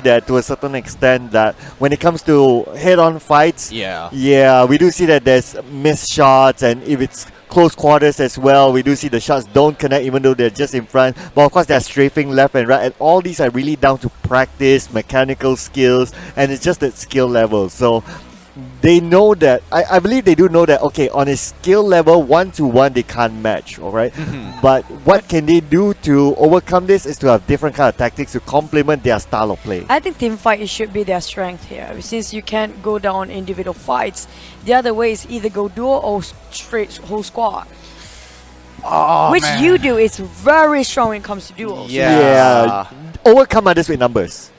that to a certain extent that when it comes to head-on fights, yeah, we do see that there's missed shots, and if it's close quarters as well, we do see the shots don't connect even though they're just in front. But of course, they're strafing left and right, and all these are really down to practice, mechanical skills, and it's just at skill level. So they know that, I believe they do know that, okay, on a skill level, 1-to-1 they can't match, alright? But what can they do to overcome this is to have different kind of tactics to complement their style of play. I think team fight should be their strength here. Since you can't go down individual fights, the other way is either go duo or straight whole squad. Which man. Yoodo is very strong when it comes to duos. Yeah. Overcome others with numbers.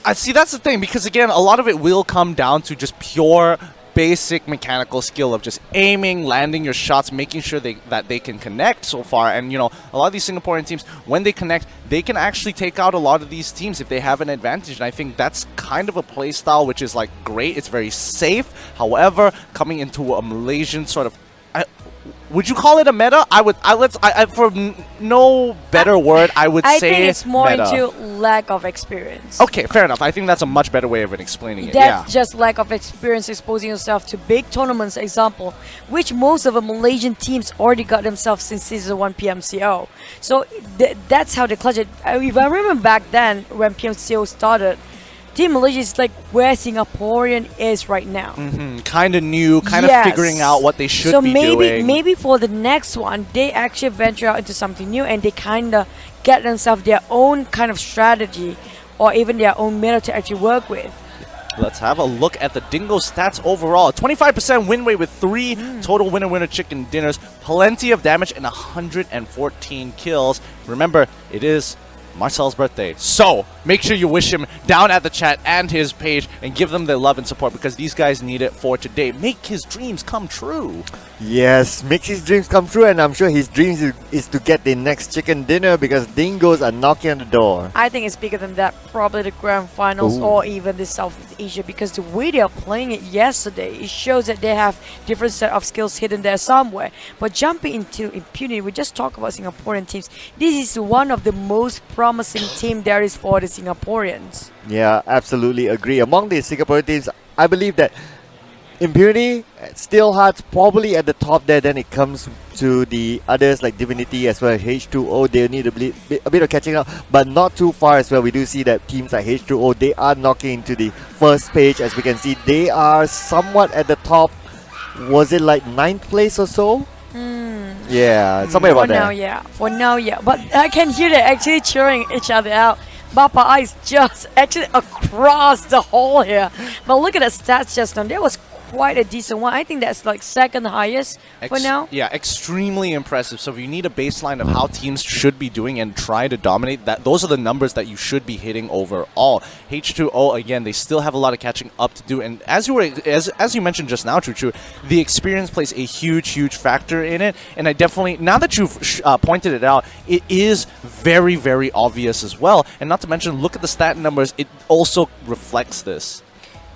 I see, that's the thing, because again, a lot of it will come down to just pure basic mechanical skill of just aiming, landing your shots, making sure that they can connect so far. And you know, a lot of these Singaporean teams, when they connect, they can actually take out a lot of these teams if they have an advantage. And I think that's kind of a play style which is like great. It's very safe. However, coming into a Malaysian sort of, would you call it a meta? For no better word, I would say I think it's more meta. into lack of experience. Okay, fair enough. I think that's a much better way of explaining it. That's just lack of experience exposing yourself to big tournaments, example, which most of the Malaysian teams already got themselves since Season 1 PMCO. So that's how they clutch it. If I remember back then when PMCO started, Team Malaysia is like where Singaporean is right now. Kind of new, kind of figuring out what they should be doing. So maybe for the next one, they actually venture out into something new and they kind of get themselves their own kind of strategy or even their own meta to actually work with. Let's have a look at the Dingoz stats overall. 25% win rate with 3 total winner-winner chicken dinners, plenty of damage, and 114 kills. Remember, it is Marcel's birthday, so make sure you wish him down at the chat and his page and give them their love and support because these guys need it for today. Make his dreams come true. Yes, makes his dreams come true, and I'm sure his dreams is to get the next chicken dinner because Dingoz are knocking on the door. I think it's bigger than that, probably the grand finals or even the Southeast Asia, because the way they are playing it yesterday, it shows that they have different set of skills hidden there somewhere. But jumping into Impunity, we just talked about Singaporean teams. This is one of the most promising team there is for the Singaporeans. Yeah, absolutely agree. Among the Singaporean teams, I believe that Impunity, Steelheart's probably at the top there. Then it comes to the others like Divinity as well as H2O. They need a bit of catching up, but not too far as well. We do see that teams like H2O, they are knocking into the first page. As we can see, they are somewhat at the top. Was it like 9th place or so? Yeah, somewhere about there. For now, yeah. But I can hear them actually cheering each other out. Bapak is just actually across the hall here. But look at the stats just now. That was quite a decent one. I think that's like second highest for now. Yeah, extremely impressive. So if you need a baseline of how teams should be doing and try to dominate, those are the numbers that you should be hitting overall. H2O, again, they still have a lot of catching up to do. And as you mentioned just now, Choo, the experience plays a huge factor in it. And I definitely, now that you've pointed it out, it is very, very obvious as well. And not to mention, look at the stat numbers. It also reflects this.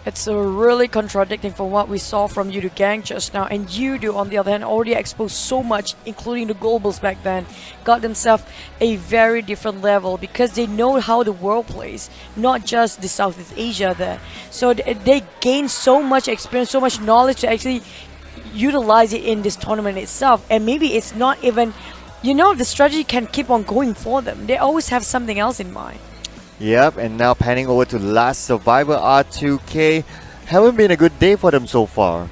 It's really contradicting from what we saw from Yoodo GANK just now. And Yoodo, on the other hand, already exposed so much, including the globals back then, got themselves a very different level because they know how the world plays, not just the Southeast Asia there. So they gain so much experience, so much knowledge to actually utilize it in this tournament itself. And maybe it's not even, you know, the strategy can keep on going for them. They always have something else in mind. Yep, and now panning over to Last Survivor R2K. Haven't been a good day for them so far.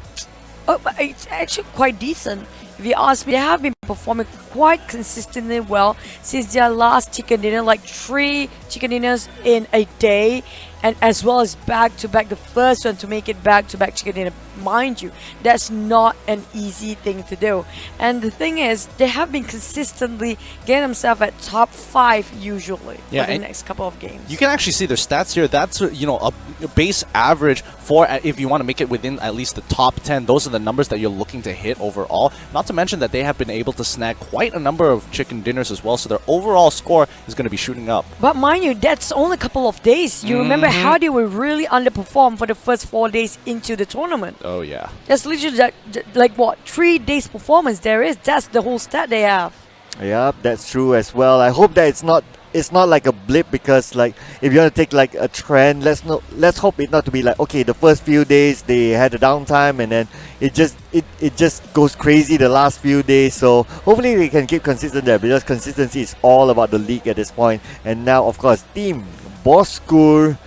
Oh, but it's actually quite decent. If you ask me, they have been performing quite consistently well since their last chicken dinner, like 3 chicken dinners in a day, and as well as back-to-back, the first one to make it back-to-back chicken dinner. Mind you, that's not an easy thing to do. And the thing is, they have been consistently getting themselves at top 5 usually for the next couple of games. You can actually see their stats here. That's a base average for if you want to make it within at least the top 10. Those are the numbers that you're looking to hit overall. Not to mention that they have been able to snag quite a number of chicken dinners as well. So their overall score is going to be shooting up. But mind you, that's only a couple of days. You remember how they were really underperformed for the first 4 days into the tournament. Oh yeah. That's literally like what, 3 days performance there is. That's the whole stat they have. Yep, that's true as well. I hope that it's not it's not like a blip, because like if you want to take like a trend, let's hope it not to be like, okay, the first few days they had a downtime and then it just goes crazy the last few days. So hopefully they can keep consistent there, because consistency is all about the league at this point. And now of course Team Bosskurr,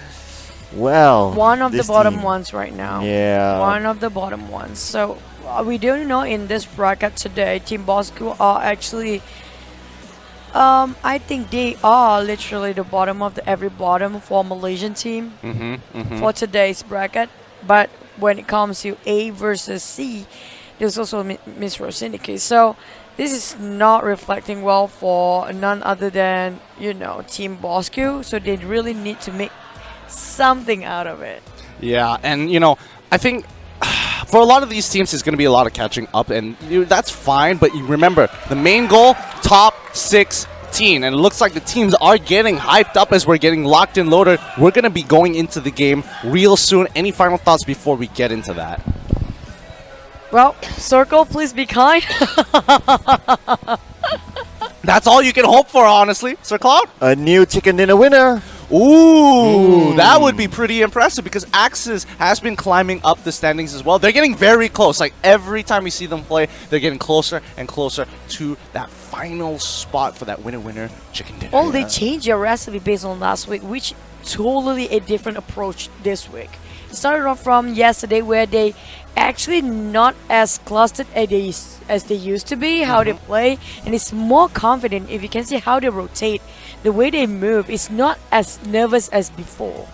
well, One of the this bottom team, ones right now. yeah, One of the bottom ones. So we do know in this bracket today, Team Bosskurr are actually, I think they are literally the bottom of every bottom for Malaysian team for today's bracket. But when it comes to A versus C, there's also Mr. Syndicate. So this is not reflecting well for none other than, Team Bosskurr. So they really need to make something out of it. Yeah, and I think for a lot of these teams, there's going to be a lot of catching up, and that's fine. But you remember, the main goal, top 16, and it looks like the teams are getting hyped up as we're getting locked and loaded. We're going to be going into the game real soon. Any final thoughts before we get into that? Well, Circle, please be kind. That's all you can hope for, honestly. Sir Cloud? a new chicken dinner winner. Ooh, that would be pretty impressive, because Axis has been climbing up the standings as well. They're getting very close. Like every time we see them play, they're getting closer and closer to that final spot for that winner chicken dinner. Oh, they changed their recipe based on last week, which totally a different approach this week. It started off from yesterday, where they actually not as clustered as they used to be, how they play, and it's more confident. If you can see how they rotate, the way they move, it's not as nervous as before.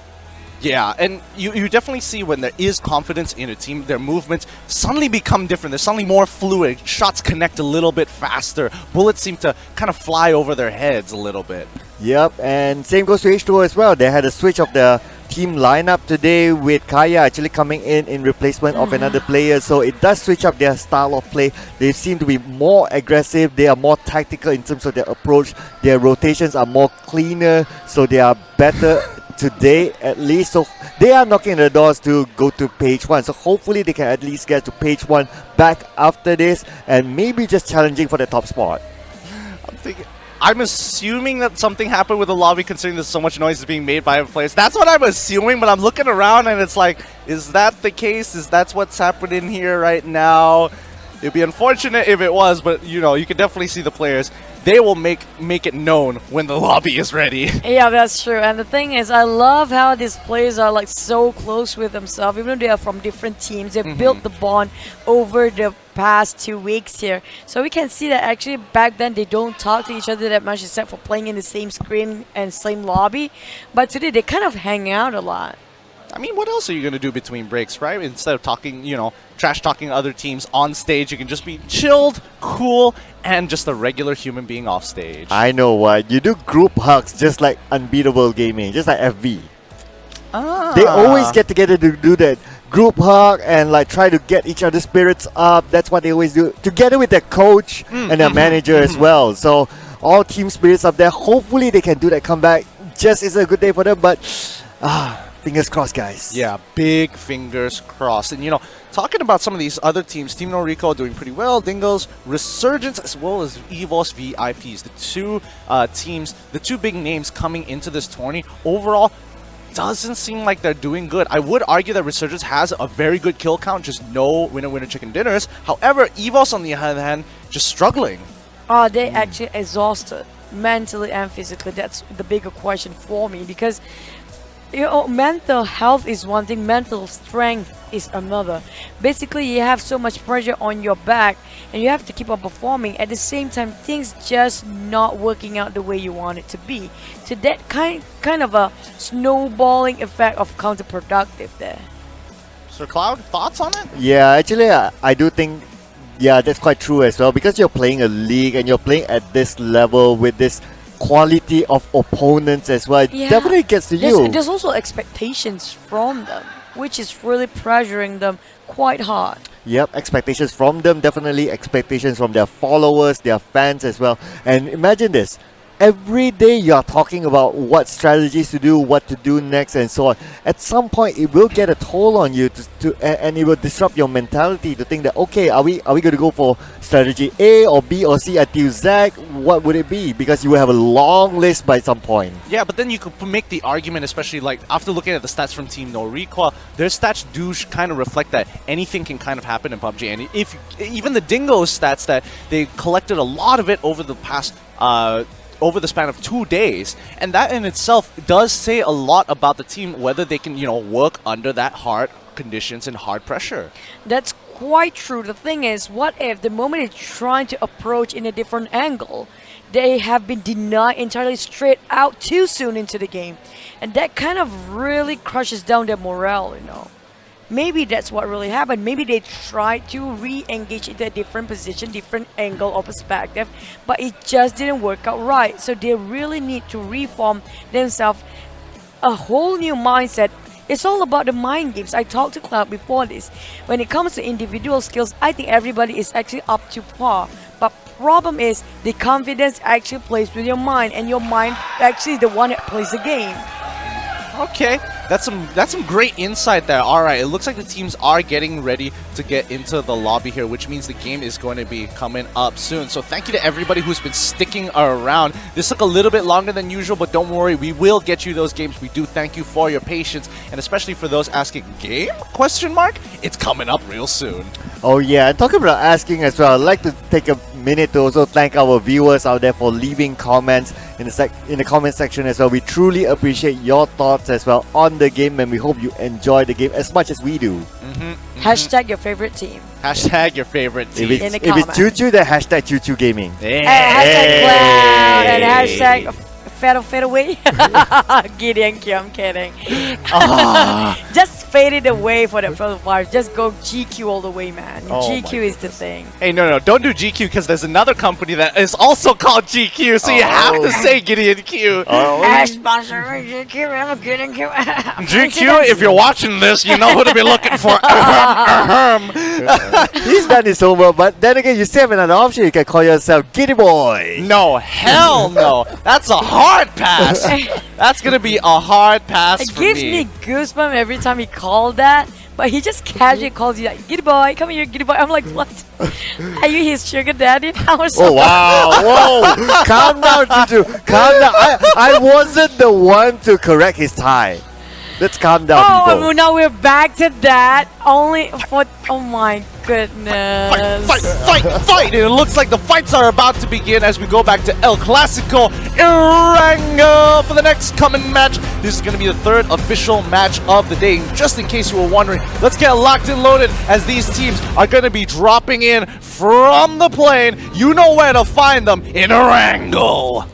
Yeah, and you definitely see when there is confidence in a team, their movements suddenly become different. They're suddenly more fluid. Shots connect a little bit faster. Bullets seem to kind of fly over their heads a little bit. Yep, and same goes to H2O as well. They had a switch of the team lineup today, with Kaya actually coming in replacement of another player. So it does switch up their style of play. They seem to be more aggressive. They are more tactical in terms of their approach. Their rotations are more cleaner, so they are better today at least. So they are knocking the doors to go to page 1. So hopefully they can at least get to page 1 back after this, and maybe just challenging for the top spot. I'm assuming that something happened with the lobby, considering there's so much noise is being made by players. That's what I'm assuming, but I'm looking around and it's like, is that the case? Is that what's happening here right now? It'd be unfortunate if it was, but you can definitely see the players. They will make it known when the lobby is ready. Yeah, that's true. And the thing is, I love how these players are like so close with themselves, even though they are from different teams. They've built the bond over the past 2 weeks here. So we can see that actually back then they don't talk to each other that much, except for playing in the same scrim and same lobby. But today they kind of hang out a lot. I mean, what else are you going to do between breaks, right? Instead of talking, trash talking other teams on stage, you can just be chilled, cool, and just a regular human being off stage. I know what. You do group hugs just like Unbeatable Gaming, just like FV. They always get together to do that group hug and like try to get each other's spirits up. That's what they always do, together with their coach and their manager as well. So all team spirits up there. Hopefully they can do that comeback. Just is a good day for them, but fingers crossed, guys. Yeah, big fingers crossed. And talking about some of these other teams, Team NoRecoil doing pretty well. Dingoz, Resurgence, as well as EVOS VIPs. The two teams, the two big names coming into this tourney. Overall, doesn't seem like they're doing good. I would argue that Resurgence has a very good kill count, just no winner chicken dinners. However, EVOS on the other hand, just struggling. They actually exhausted mentally and physically. That's the bigger question for me, because mental health is one thing, mental strength is another. Basically, you have so much pressure on your back and you have to keep on performing. At the same time, things just not working out the way you want it to be. So that kind of a snowballing effect of counterproductive there. Sir Cloud, thoughts on it? Yeah, actually, I do think, yeah, that's quite true as well, because you're playing a league and you're playing at this level with this quality of opponents as well. It definitely gets to you. There's also expectations from them, which is really pressuring them quite hard. Yep, expectations from them, definitely expectations from their followers, their fans as well. And imagine this, every day you are talking about what strategies to do, what to do next, and so on. At some point, it will get a toll on you and it will disrupt your mentality to think that, okay, are we going to go for strategy A or B or C until Z? What would it be? Because you will have a long list by some point. Yeah, but then you could make the argument, especially like after looking at the stats from Team NoRecoil, their stats do kind of reflect that anything can kind of happen in PUBG. And if even the Dingoz stats that they collected a lot of it over the past over the span of 2 days, and that in itself does say a lot about the team, whether they can, you know, work under that hard conditions and hard pressure. That's quite true. The thing is, what if the moment they're trying to approach in a different angle, they have been denied entirely straight out too soon into the game, and that kind of really crushes down their morale, you know. Maybe that's what really happened. Maybe they tried to re-engage into a different position, different angle or perspective, but it just didn't work out right. So they really need to reform themselves a whole new mindset. It's all about the mind games. I talked to Cloud before this. When it comes to individual skills, I think everybody is actually up to par. But problem is, the confidence actually plays with your mind, and your mind actually is the one that plays the game. Okay, that's some great insight there. All right, it looks like the teams are getting ready to get into the lobby here, which means the game is going to be coming up soon. So thank you to everybody who's been sticking around. This took a little bit longer than usual, but don't worry, we will get you those games. We do thank you for your patience, and especially for those asking, game? Question mark? It's coming up real soon. Oh yeah, and talking about asking as well, I'd like to take a minute to also thank our viewers out there for leaving comments in the comment section as well. We truly appreciate your thoughts as well on the game, and we hope you enjoy the game as much as we do. Hashtag your favorite team. Hashtag your favorite team. In the If it's Choo-Choo, then hashtag Choo-Choo Gaming. Hashtag Cloud and hashtag fade away. Gideon, I'm kidding. Just fade it away for the first part. Just go GQ all the way, man. GQ is the thing. Hey, no, don't do GQ because there's another company that is also called GQ, so you have to say Gideon Q. Sponsoring GQ, I'm a Gideon Q. GQ, if you're watching this, you know who to be looking for. He's done his homework, but then again, you still have another option. You can call yourself Giddy Boy. No, hell no. That's a hard pass. That's gonna be a hard pass It for gives me goosebumps every time he called that, but he just casually calls you like, Giddy Boy, come here, Giddy Boy. I'm like, what? Are you his sugar daddy now or something? Oh wow, whoa. Calm down, Choo-Choo. Calm down. I wasn't the one to correct his tie. Let's calm down, people. Oh, now we're back to that. Only for, oh my goodness. Fight! And it looks like the fights are about to begin as we go back to El Clasico Erangel for the next coming match. This is going to be the third official match of the day. Just in case you were wondering, let's get locked and loaded as these teams are going to be dropping in from the plane. You know where to find them in Erangel.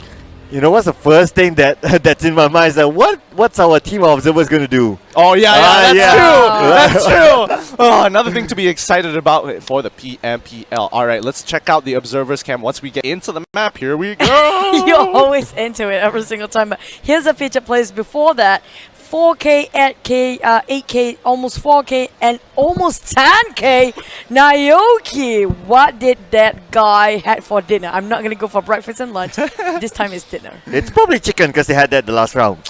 You know what's the first thing that's in my mind is that what's our team of observers going to do? Oh yeah, that's true. That's true. Oh, another thing to be excited about for the PMPL. All right, let's check out the observers cam once we get into the map. Here we go. You're always into it every single time. But here's a feature plays before that. 4K, 8K, 8K, almost 4K, and almost 10K. Naoki, what did that guy had for dinner? I'm not gonna go for breakfast and lunch. This time it's dinner. It's probably chicken because they had that the last round.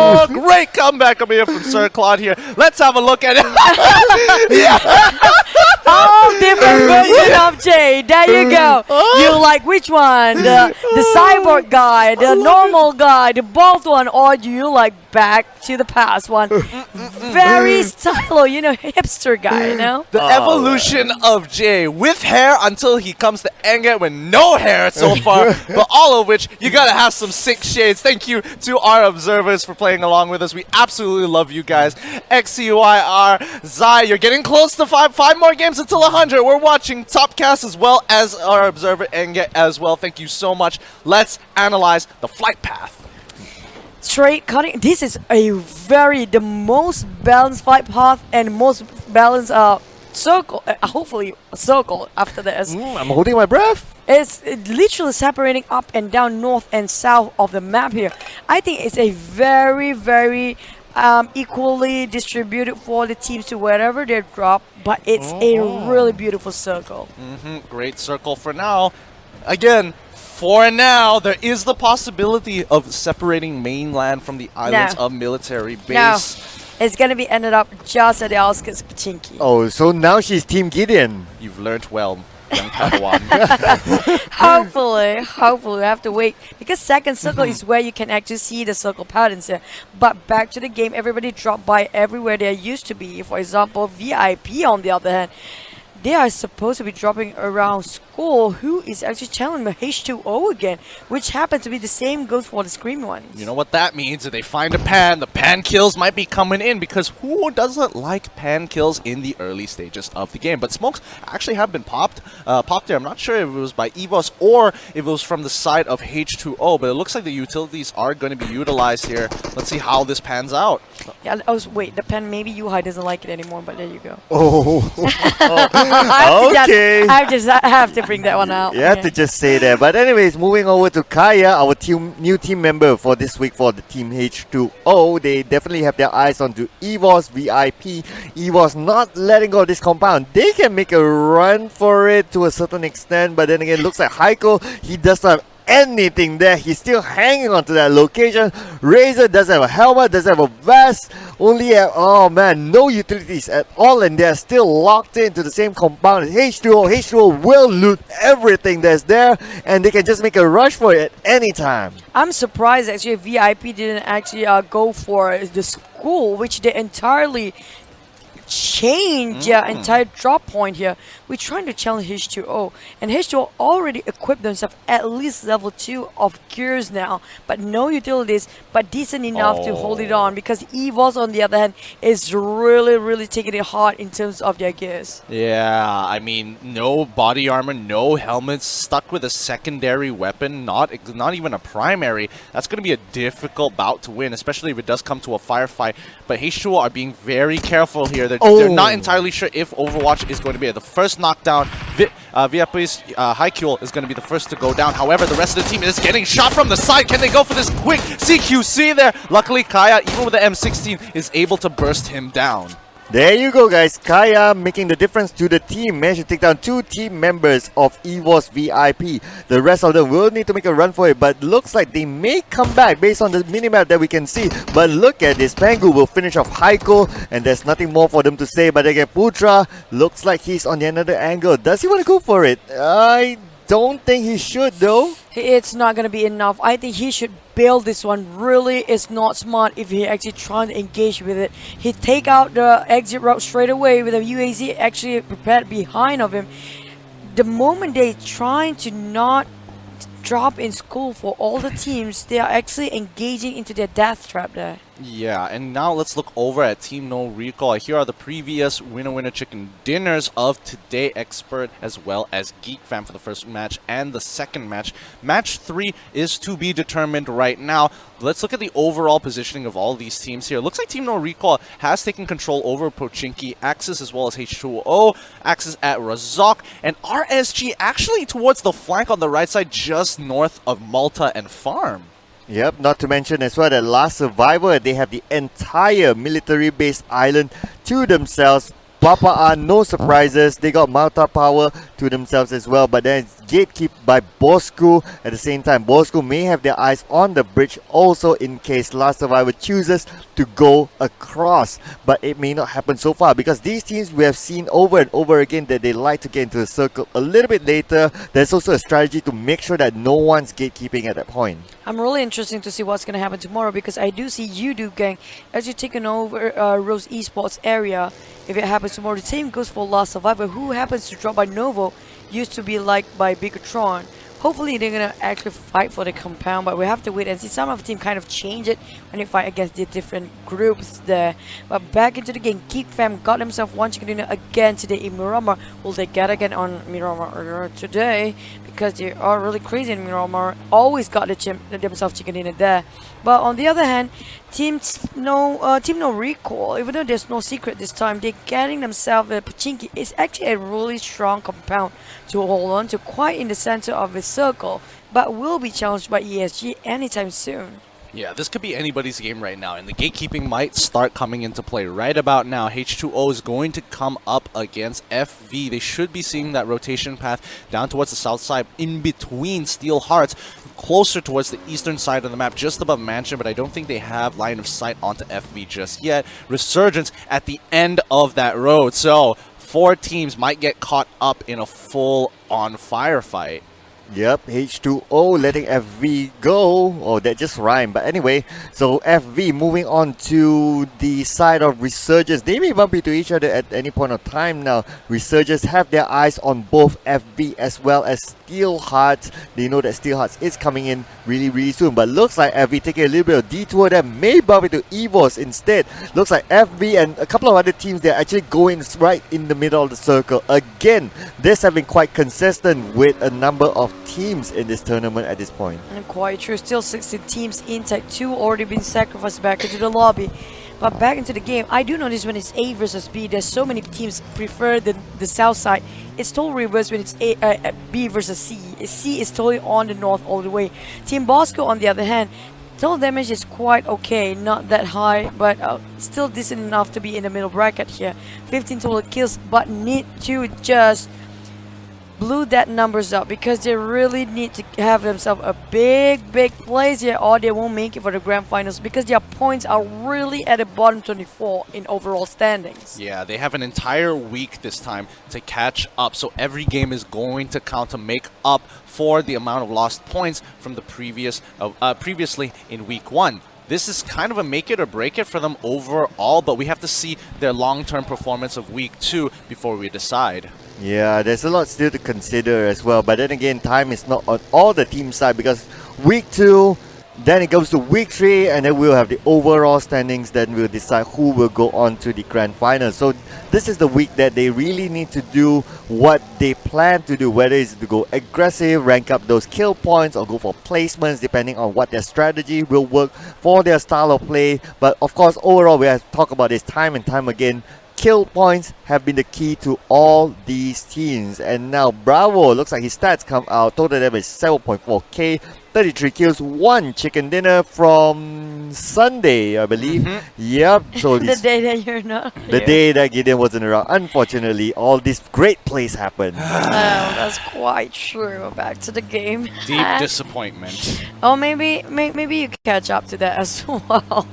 Oh, great comeback over here from Sir Claude here. Let's have a look at it. Oh, different version of Jay. There you go. You like which one? The cyborg guy, the normal guy, the bald one, or do you like back to the past one? Very stylo, you know, hipster guy, you know? The evolution of Jay with hair until he comes to Erangel with no hair so far, but all of which you gotta have some sick shades. Thank you to our observers for playing along with us. We absolutely love you guys. XCYR, Zai, you're getting close to five more games until 100. We're watching Topcast as well as our observer Erangel as well. Thank you so much. Let's analyze the flight path. Straight cutting. This is the most balanced flight path and most balanced circle. Hopefully a circle after this. I'm holding my breath. It's literally separating up and down, north and south of the map here. I think it's a very, very equally distributed for the teams to wherever they drop, but it's a really beautiful circle. Great circle for now. again, for now, there is the possibility of separating mainland from the islands of military base. It's gonna be ended up just at the outskirts of Pachinki. Oh, so now she's Team Gideon. You've learnt well, young Padawan. Hopefully, we have to wait because second circle is where you can actually see the circle patterns here. But back to the game, everybody dropped by everywhere they used to be. For example, VIP on the other hand, they are supposed to be dropping around school. Who is actually challenging the H2O again, which happens to be the same goes for the Scream ones. You know what that means? If they find a pan, the pan kills might be coming in because who doesn't like pan kills in the early stages of the game? But smokes actually have been popped there. I'm not sure if it was by EVOS or if it was from the side of H2O, but it looks like the utilities are going to be utilized here. Let's see how this pans out. Yeah, wait, the pan, maybe Yuhai doesn't like it anymore, but there you go. Okay. I have to bring that one out. You have to just say that. But anyways, moving over to Kaya, our new team member for this week for the team H2O. They definitely have their eyes onto EVOS, VIP. EVOS not letting go of this compound. They can make a run for it to a certain extent, but then again, looks like Heiko, he does not have anything there. He's still hanging on to that location. Razor doesn't have a helmet, doesn't have a vest, only have, oh man, no utilities at all, and they're still locked into the same compound as H2O. H2O will loot everything that's there, and they can just make a rush for it at any time. I'm surprised actually VIP didn't actually go for the school, which they entirely change entire drop point here. We're trying to challenge H2O, and H2O already equipped themselves at least level 2 of gears now, but no utilities, but decent enough to hold it on, because EVOS on the other hand is really taking it hard in terms of their gears. Yeah, I mean, no body armor, no helmets, stuck with a secondary weapon, not even a primary. That's going to be a difficult bout to win, especially if it does come to a firefight. But H2O are being very careful here. They're not entirely sure if Overwatch is going to be the first knockdown. VIP's Haikyul is going to be the first to go down. However, the rest of the team is getting shot from the side. Can they go for this quick CQC there? Luckily, Kaya, even with the M16, is able to burst him down. There you go, guys. Kaya making the difference to the team. Managed to take down 2 team members of EVOS VIP. The rest of them will need to make a run for it, but looks like they may come back based on the minimap that we can see. But look at this. Pangu will finish off Heiko, and there's nothing more for them to say. But again, Putra looks like he's on another angle. Does he want to go for it? I don't think he should, though. It's not going to be enough. I think he should build this one. Really, it's not smart if he actually trying to engage with it. He take out the exit route straight away with a UAZ actually prepared behind of him. The moment they trying to not drop in school for all the teams, they are actually engaging into their death trap there. Yeah, and now let's look over at Team NoRecoil. Here are the previous winner chicken dinners of today. XPERT as well as Geek Fam for the first match and the second match. Match 3 is to be determined right now. Let's look at the overall positioning of all these teams here. Looks like Team NoRecoil has taken control over Pochinki, Axis as well as H2O, Axis at Razok, and RSG actually towards the flank on the right side just north of Malta and Farm. Yep, not to mention as well that last survivor, they have the entire military-based island to themselves. Bapak, no surprises. They got Malta power to themselves as well. But then it's gatekept by Bosskurr. At the same time, Bosskurr may have their eyes on the bridge also in case last survivor chooses to go across. But it may not happen so far because these teams we have seen over and over again that they like to get into the circle a little bit later. There's also a strategy to make sure that no one's gatekeeping at that point. I'm really interested to see what's going to happen tomorrow because I do see Yoodo gang actually taking over Rose Esports area. If it happens tomorrow, the same goes for Last Survivor, who happens to drop by Novo, used to be liked by Bigetron. Hopefully they're going to actually fight for the compound, but we have to wait and see. Some of the team kind of change it when they fight against the different groups there. But back into the game, Geek Fam got himself one chicken dinner again today in Miramar. Will they get again on Miramar today? Because they are really crazy in Miramar. Always got themselves chicken dinner there. But on the other hand, Team NoRecoil, even though there's no secret this time, they're getting themselves a Pachinki. It's actually a really strong compound to hold on to, quite in the center of the circle, but will be challenged by ESG anytime soon. Yeah, this could be anybody's game right now, and the gatekeeping might start coming into play right about now. H2O is going to come up against FV. They should be seeing that rotation path down towards the south side, in between Steel Hearts, closer towards the eastern side of the map, just above Mansion, but I don't think they have line of sight onto FV just yet. Resurgence at the end of that road, so 4 teams might get caught up in a full-on firefight. Yep, H2O letting FV go. Oh, that just rhymed. But anyway, so FV moving on to the side of Resurgence. They may bump into each other at any point of time now. Resurgence have their eyes on both FV as well as Steel Hearts. They know that Steel Hearts is coming in really soon. But looks like FV taking a little bit of detour that may bump into EVOS instead. Looks like FV and a couple of other teams, they're actually going right in the middle of the circle. Again, this have been quite consistent with a number of teams in this tournament at this point. And quite true, still 16 teams intact, 2 already been sacrificed back into the lobby. But back into the game, I do notice when it's A versus B, there's so many teams prefer the south side. It's totally reversed when it's B versus C. C is totally on the north all the way. Team Bosskurr, on the other hand, total damage is quite okay, not that high, but still decent enough to be in the middle bracket here. 15 total kills, but need to just blew that numbers up because they really need to have themselves a big plays here, or they won't make it for the grand finals because their points are really at the bottom 24 in overall standings. Yeah, they have an entire week this time to catch up, so every game is going to count to make up for the amount of lost points from the previously in week 1. This is kind of a make it or break it for them overall, but we have to see their long-term performance of week 2 before we decide. Yeah, there's a lot still to consider as well. But then again, time is not on all the team side because week 2, then it goes to week 3, and then we'll have the overall standings. Then we'll decide who will go on to the grand final. So this is the week that they really need to do what they plan to do, whether it's to go aggressive, rank up those kill points, or go for placements, depending on what their strategy will work for their style of play. But of course, overall, we have to talk about this time and time again. Kill points have been the key to all these teams. And now Bravo, looks like his stats come out. Total damage 7.4k, 33 kills, 1 chicken dinner from Sunday, I believe. Yep. So The day that you're not the day that Gideon wasn't around. Unfortunately, all these great plays happened. that's quite true. Back to the game. Deep disappointment. Oh, maybe you can catch up to that as well.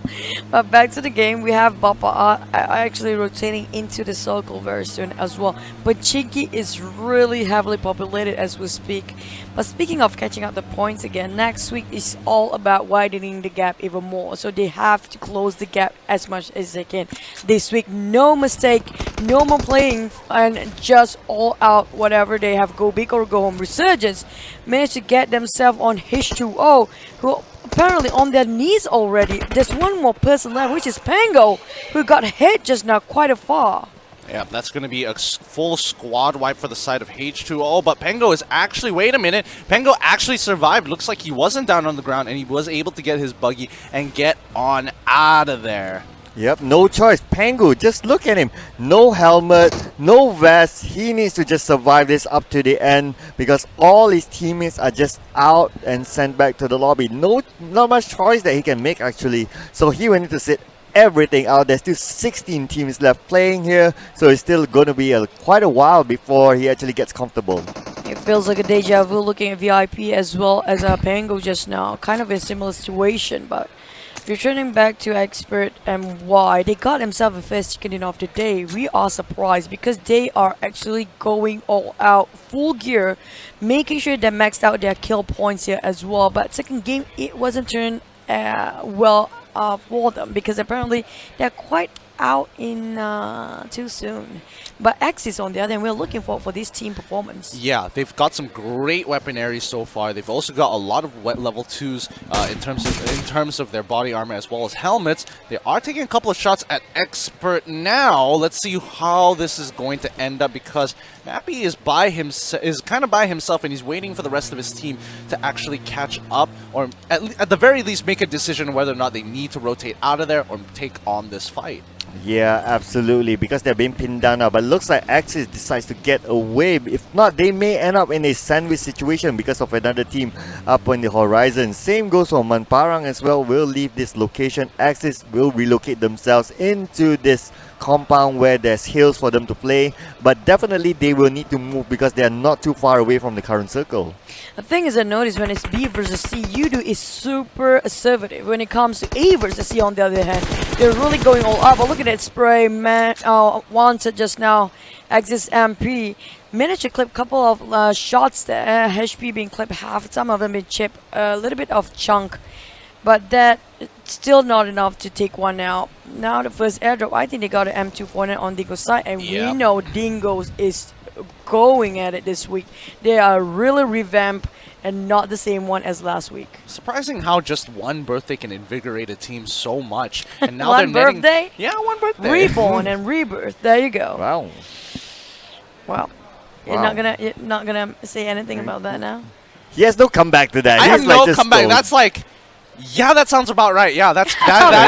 But back to the game, we have Bapak actually rotating into the circle very soon as well. But Chinky is really heavily populated as we speak. But speaking of catching up the points again, next week is all about widening the gap even more. So they have to close the gap as much as they can. This week, no mistake, no more playing, and just all out whatever they have, go big or go home. Resurgence managed to get themselves on H2O, who apparently on their knees already. There's one more person left, which is Pango, who got hit just now quite a far. Yeah, that's going to be a full squad wipe for the side of H2O, but Pango is actually, wait a minute, Pango actually survived. Looks like he wasn't down on the ground, and he was able to get his buggy and get on out of there. Yep, no choice. Pango, just look at him. No helmet, no vest. He needs to just survive this up to the end because all his teammates are just out and sent back to the lobby. Not much choice that he can make actually. So he will need to sit everything out. There's still 16 teams left playing here, so it's still going to be quite a while before he actually gets comfortable. It feels like a deja vu looking at VIP as well as Pango just now. Kind of a similar situation, but returning back to XPERT and why they got themselves a first chicken dinner of the day, we are surprised because they are actually going all out, full gear, making sure they maxed out their kill points here as well. But second game, it wasn't turned well for them because apparently they're quite out in too soon. But Axis on the other hand, we're looking for this team performance. Yeah, they've got some great weaponry so far. They've also got a lot of wet level 2s in terms of their body armor as well as helmets. They are taking a couple of shots at XPERT now. Let's see how this is going to end up because Mappy is kind of by himself, and he's waiting for the rest of his team to actually catch up, or at the very least make a decision whether or not they need to rotate out of there or take on this fight. Yeah, absolutely, because they're being pinned down now. But looks like Axis decides to get away. If not, they may end up in a sandwich situation because of another team up on the horizon. Same goes for Manparang as well. Will leave this location. Axis will relocate themselves into this compound where there's hills for them to play. But definitely they will need to move because they are not too far away from the current circle. The thing is, I noticed when it's B versus C, Yoodo is super assertive. When it comes to A versus C, on the other hand, they're really going all out. But look at that spray, man. Wanted just now. Axis MP managed to clip a couple of shots there. HP being clipped half, some of them been chipped, a little bit of chunk. But that still not enough to take one out. Now the first airdrop, I think they got an M2 on Dingo's side, and we know Dingoz is going at it this week. They are really revamped and not the same one as last week. Surprising how just one birthday can invigorate a team so much. And now one they're birthday? Yeah, one birthday. Reborn and rebirth. There you go. Wow. Well, you're not gonna say anything about that now? He has no comeback to that. I have He's no just comeback. stoned. That's like, yeah, that sounds about right. Yeah, that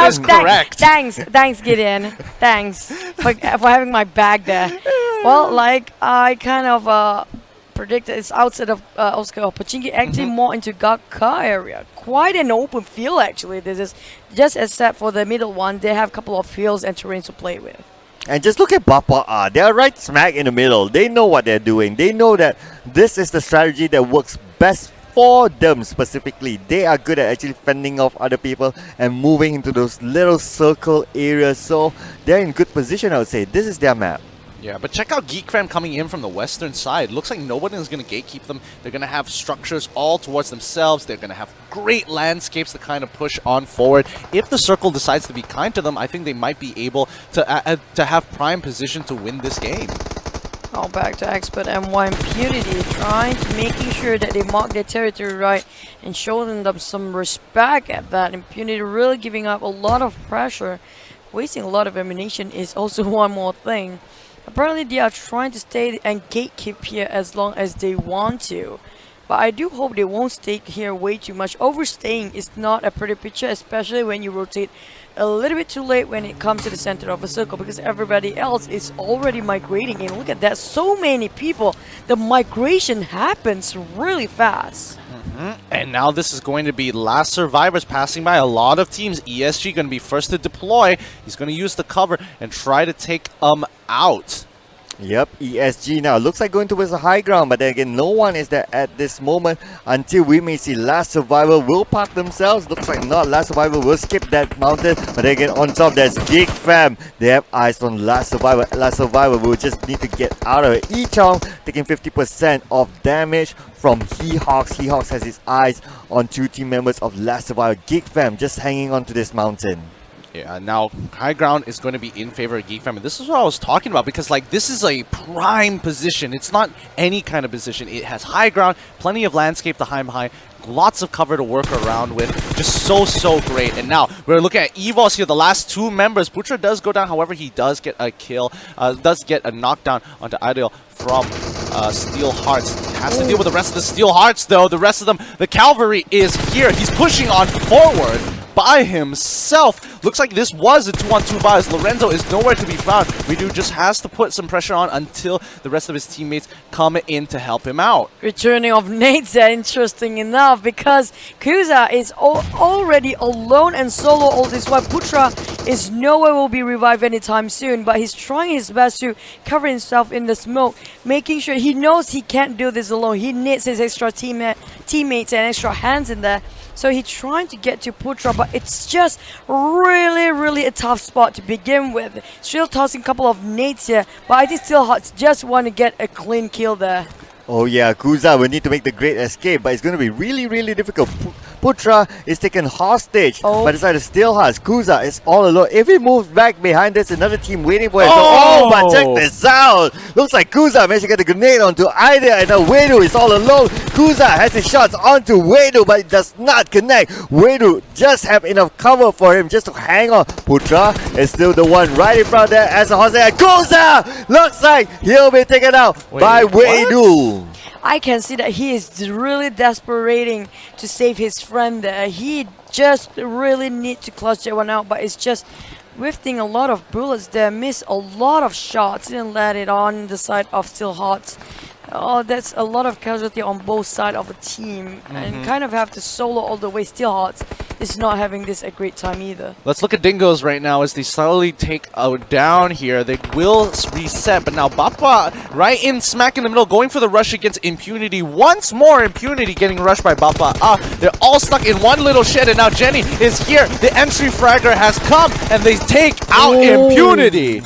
is correct. Thanks, Gideon. Thanks for having my bag there. Well, like I kind of predicted, it's outside of Oscar Pachinki, actually more into GANK area. Quite an open field actually. This is just except for the middle one, they have a couple of fields and terrains to play with. And just look at Bapak. They are right smack in the middle. They know what they're doing. They know that this is the strategy that works best for them specifically. They are good at actually fending off other people and moving into those little circle areas. So they're in good position, I would say. This is their map. Yeah, but check out Geek coming in from the western side. Looks like nobody is going to gatekeep them. They're going to have structures all towards themselves. They're going to have great landscapes to kind of push on forward. If the circle decides to be kind to them, I think they might be able to have prime position to win this game. Oh, back to XPERT and Impunity, trying to making sure that they mark their territory right and showing them some respect at that. Impunity really giving up a lot of pressure. Wasting a lot of ammunition is also one more thing. Apparently they are trying to stay and gatekeep here as long as they want to. But I do hope they won't stay here way too much. Overstaying is not a pretty picture, especially when you rotate a little bit too late when it comes to the center of a circle, because everybody else is already migrating in. Look at that, so many people. The migration happens really fast. And now this is going to be last survivors passing by. A lot of teams. ESG going to be first to deploy. He's going to use the cover and try to take out. Yep, ESG now looks like going towards the high ground, but then again, no one is there at this moment until we may see Last Survivor will park themselves. Looks like not. Last Survivor will skip that mountain, but then again, on top there's Geek Fam. They have eyes on Last Survivor. Last Survivor will just need to get out of it. Echong taking 50% of damage from He-Hawks. He-Hawks has his eyes on two team members of Last Survivor. Geek Fam just hanging on to this mountain. Yeah, now high ground is going to be in favor of Geek Fam, and this is what I was talking about, because like this is a prime position. It's not any kind of position. It has high ground, plenty of landscape to high, lots of cover to work around with. Just so great. And now we're looking at EVOS here. The last two members. Putra does go down, however he does get a kill, does get a knockdown onto Ideal from Steel Hearts. Has to deal with the rest of the Steel Hearts though. The rest of them, the Cavalry is here. He's pushing on forward by himself. Looks like this was a 2-on-2 buy as Lorenzo is nowhere to be found. Redo just has to put some pressure on until the rest of his teammates come in to help him out. Returning of Nate's interesting enough, because Kuza is already alone and solo all this while Putra is nowhere will be revived anytime soon, but he's trying his best to cover himself in the smoke, making sure he knows he can't do this alone. He needs his extra teammates and extra hands in there. So he's trying to get to Putra, but it's just really a tough spot to begin with. Still tossing a couple of nades here, but I think Steel Hearts just want to get a clean kill there. Oh yeah, Kuza will need to make the great escape, but it's going to be really difficult. Putra is taken hostage Oh. by the side of Steelhearts. Kuza is all alone. If he moves back behind, there's another team waiting for him. Oh! But check this out. Looks like Kuza managed to get the grenade onto Ida, and now Wedu is all alone. Kuza has his shots onto Wedu, but it does not connect. Wedu just have enough cover for him just to hang on. Putra is still the one right in front there as a hostage. Kuza looks like he'll be taken out by Wedu. I can see that he is really desperating to save his friend there. He just really need to clutch that one out, but it's just wifting a lot of bullets there, missed a lot of shots, didn't let it on the side of Steelhearts. Oh, that's a lot of casualty on both sides of the team, and kind of have to solo all the way. Steelhearts is not having this a great time either. Let's look at Dingoz right now as they slowly take down here. They will reset, but now Bapak right in smack in the middle, going for the rush against Impunity. Once more, Impunity getting rushed by Bapak. They're all stuck in one little shed, and now Jenny is here. The entry fragger has come, and they take out Impunity.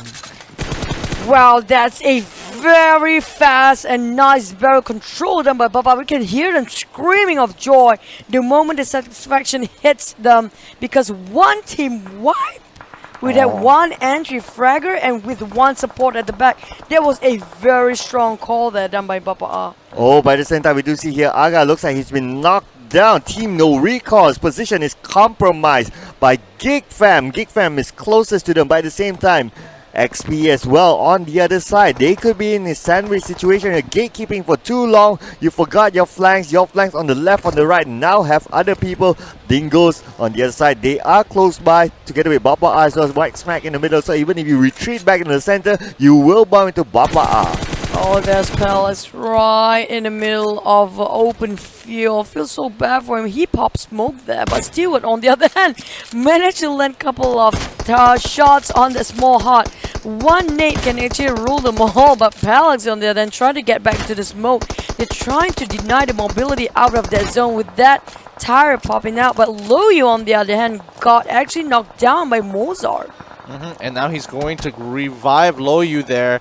Wow, that's a very fast and nice barrel control done by Bapak. We can hear them screaming of joy the moment the satisfaction hits them, because one team wiped with that one entry fragger and with one support at the back. That was a very strong call there done by Bapak. Oh, by the same time, we do see here Aga looks like he's been knocked down. Team NoRecoil's position is compromised by Geek Fam. Geek Fam is closest to them. By the same time, XP as well on the other side. They could be in a sandwich situation. You're gatekeeping for too long. You forgot your flanks. Your flanks on the left, on the right now have other people. Dingoz on the other side. They are close by together with Bapak as well as right smack in the middle. So even if you retreat back into the center, you will bump into Bapak. Oh, there's Palace right in the middle of open field. Feels so bad for him. He popped smoke there, but Stewart, on the other hand, managed to land a couple of shots on the small hut. One nade can actually rule them all, but Palace on the other hand trying to get back to the smoke. They're trying to deny the mobility out of that zone with that tire popping out. But Loyu on the other hand got actually knocked down by Mozart. And now he's going to revive Loyu there.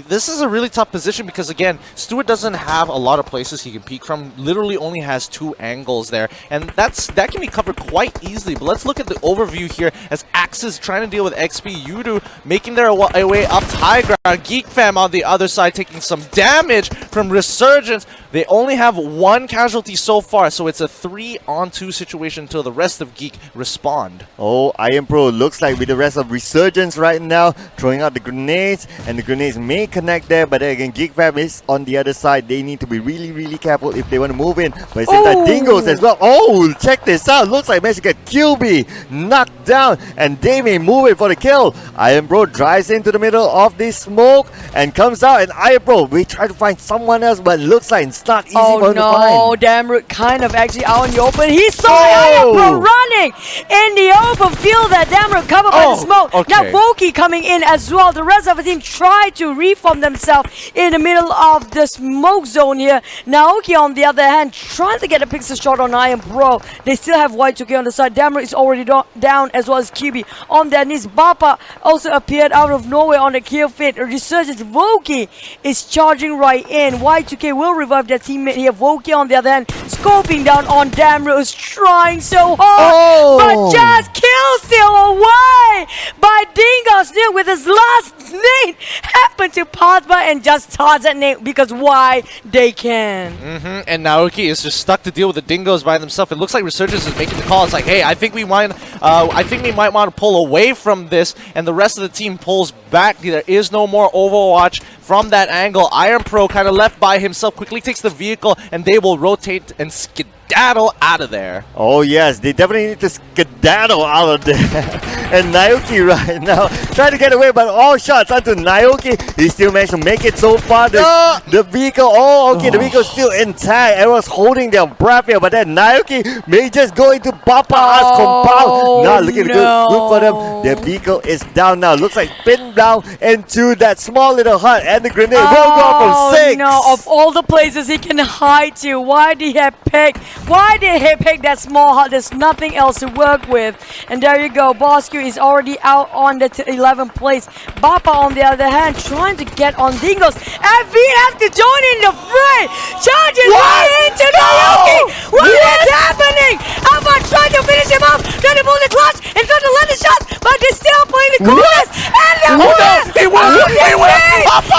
This is a really tough position because, again, Stewart doesn't have a lot of places he can peek from. Literally only has 2 angles there. And that can be covered quite easily. But let's look at the overview here as Axis trying to deal with XP. Yoodo making their way up to high ground. Geek Fam on the other side taking some damage from Resurgence. They only have 1 casualty so far, so it's a 3-on-2 situation until the rest of Geek respond. Oh, Iron Pro looks like with the rest of Resurgence right now, throwing out the grenades, and the grenades may connect there, but then again, Geek Fam is on the other side. They need to be really, really careful if they want to move in. But at the same time, Dingoz as well. Oh, check this out. Looks like managed to get QB knocked down, and they may move it for the kill. Iron Pro drives into the middle of this smoke and comes out, and Iron Pro, we try to find someone else, but looks like it's not easy for him to find. Oh no, Damroot kind of actually out in the open. He saw Iron Pro running in the open field. That Damroot covered by the smoke. Okay. Now Voki coming in as well. The rest of the team try to reform themselves in the middle of the smoke zone here. Naoki on the other hand trying to get a pixel shot on Iron Pro. They still have Y2K on the side. Damroot is already down as well as QB. On their knees, Bapak also appeared out of nowhere on the kill feed. Resurgence Voki is charging right in. Y2K will revive their teammate here. Voki on the other hand scoping down on Damroot, who's trying so hard, but just kill steal away by Dingoz there with his last nade. Happened to pass by and just toss that nade because why they can. And Naoki is just stuck to deal with the Dingoz by themselves. It looks like Resurgence is making the call. It's like, hey, I think we might want to pull away from this, and the rest of the team pulls back. There is no more Overwatch from that angle. Iron Pro kind of left by himself, quickly takes the vehicle, and they will rotate and skedaddle out of there. Oh yes, they definitely need to skedaddle out of there. And Naoki right now trying to get away, but all shots onto Naoki. He still managed to make it so far. The vehicle, the vehicle is still intact. Everyone's holding their breath here, but then Naoki may just go into Bapa's compound. Now looking good for them. Their vehicle is down now. Looks like pinned down into that small little hut, and the grenade will go off from 6. No, of all the places he can hide to, why did he pick that small hut? There's nothing else to work with. And there you go, Bosskurr is already out on the 11th place. Bapak, on the other hand, trying to get on Dingoz. And we have to join in the fray. Charges right into the Yuki. What is happening? Alpha trying to finish him off. Trying to pull the clutch and trying to land the shots. But they're still playing the corners. And the He won! He won!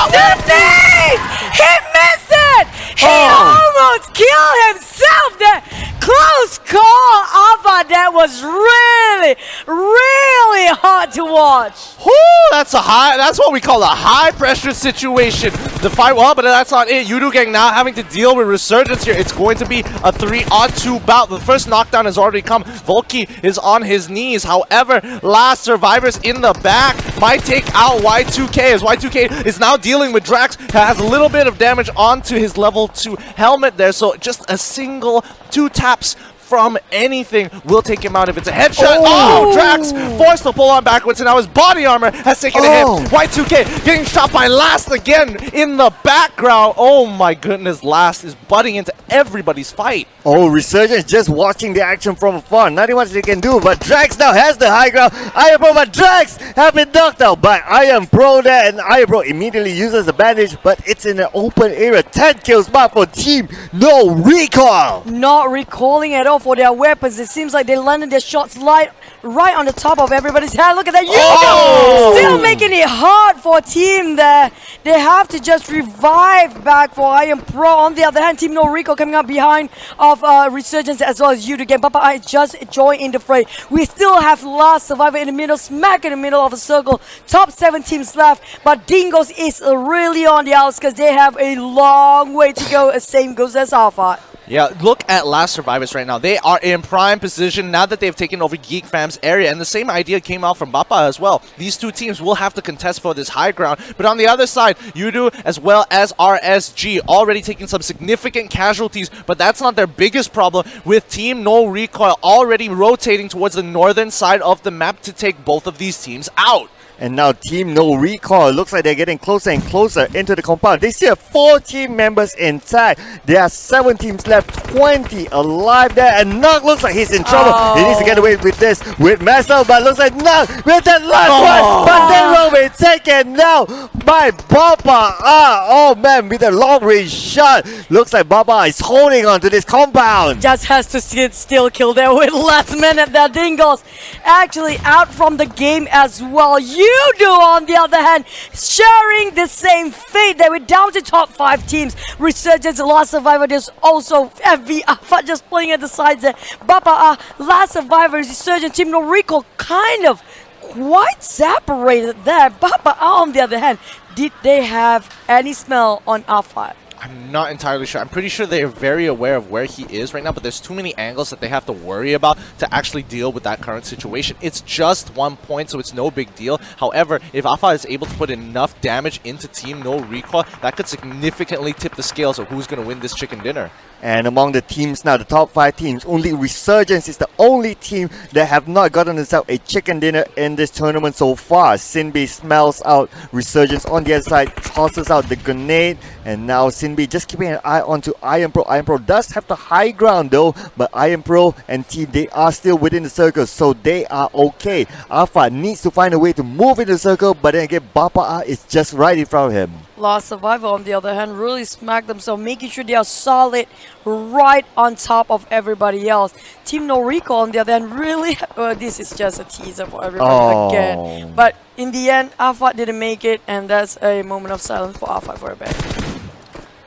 The nade! He missed it! He almost killed himself there! Close call, Alpha. That was really, really hard to watch. Whoo, that's what we call a high pressure situation. The fight, well, but that's not it. Yoodo Gang now having to deal with Resurgence here. It's going to be a 3-on-2 bout. The first knockdown has already come. Volky is on his knees. However, last survivors in the back might take out Y2K, as Y2K is now dealing with Drax. Has a little bit of damage onto his level 2 helmet there, so just a single 2 taps from anything will take him out if it's a headshot. Oh, Drax forced to pull on backwards, and now his body armor has taken a hit. Y2K getting shot by Last again in the background. Oh my goodness, Last is butting into everybody's fight. Oh, Resurgence just watching the action from afar. Nothing much they can do, but Drax now has the high ground. I Am Pro, but Drax have been knocked out by I Am Pro there, and I Am Pro immediately uses the bandage, but it's in an open area. 10 kills back for Team NoRecoil. Not recalling at all for their weapons. It seems like they landed their shots right on the top of everybody's head. Look at that. Yoodo still making it hard for a team there. They have to just revive back for I Am Pro. On the other hand, Team NoRecoil coming up behind of Resurgence as well as Yoodo Gang. Bapak, I just joined in the fray. We still have Last Survivor in the middle, smack in the middle of the circle. Top 7 teams left, but Dingoz is really on the outskirts. They have a long way to go. Same goes as Alpha. Yeah, look at Last Survivors right now. They are in prime position now that they've taken over Geek Fam's area. And the same idea came out from Bapak as well. These two teams will have to contest for this high ground. But on the other side, Yoodo as well as RSG already taking some significant casualties. But that's not their biggest problem, with Team NoRecoil already rotating towards the northern side of the map to take both of these teams out. And now Team NoRecoil looks like they're getting closer and closer into the compound. They still have 4 team members intact. There are 7 teams left, 20 alive there. And Nug looks like he's in trouble. He needs to get away with this with Messel, but looks like Nug with that last one. But then will be taken now by Bapak. Oh man, with a long range shot. Looks like Bapak is holding on to this compound. Just has to still kill there with last minute. That Dingoz actually out from the game as well. Yoodo, on the other hand, sharing the same fate. They were down to top 5 teams. Resurgence, Last Survivor. There's also FV Alpha just playing at the sides there. Bapak, Last Survivor, Resurgence, Team NoRecoil kind of quite separated there. Bapak, on the other hand, did they have any smell on Alpha? I'm not entirely sure. I'm pretty sure they're very aware of where he is right now, but there's too many angles that they have to worry about to actually deal with that current situation. It's just 1 point, so it's no big deal. However, if Alpha is able to put enough damage into Team NoRecoil, that could significantly tip the scales of who's going to win this chicken dinner. And among the teams now, the top 5 teams, only Resurgence is the only team that have not gotten themselves a chicken dinner in this tournament so far. Sinbi smells out Resurgence on the other side, tosses out the grenade, and now Sinbi just keeping an eye onto I Am Pro. I Am Pro does have the high ground though, but I Am Pro and team, they are still within the circle, so they are okay. Alpha needs to find a way to move in the circle, but then again, Bapak is just right in front of him. Last Survivor, on the other hand, really smacked themselves, making sure they are solid right on top of everybody else. Team NoRecoil, on the other hand, really... this is just a teaser for everybody again. But in the end, Alpha didn't make it, and that's a moment of silence for Alpha for a bit.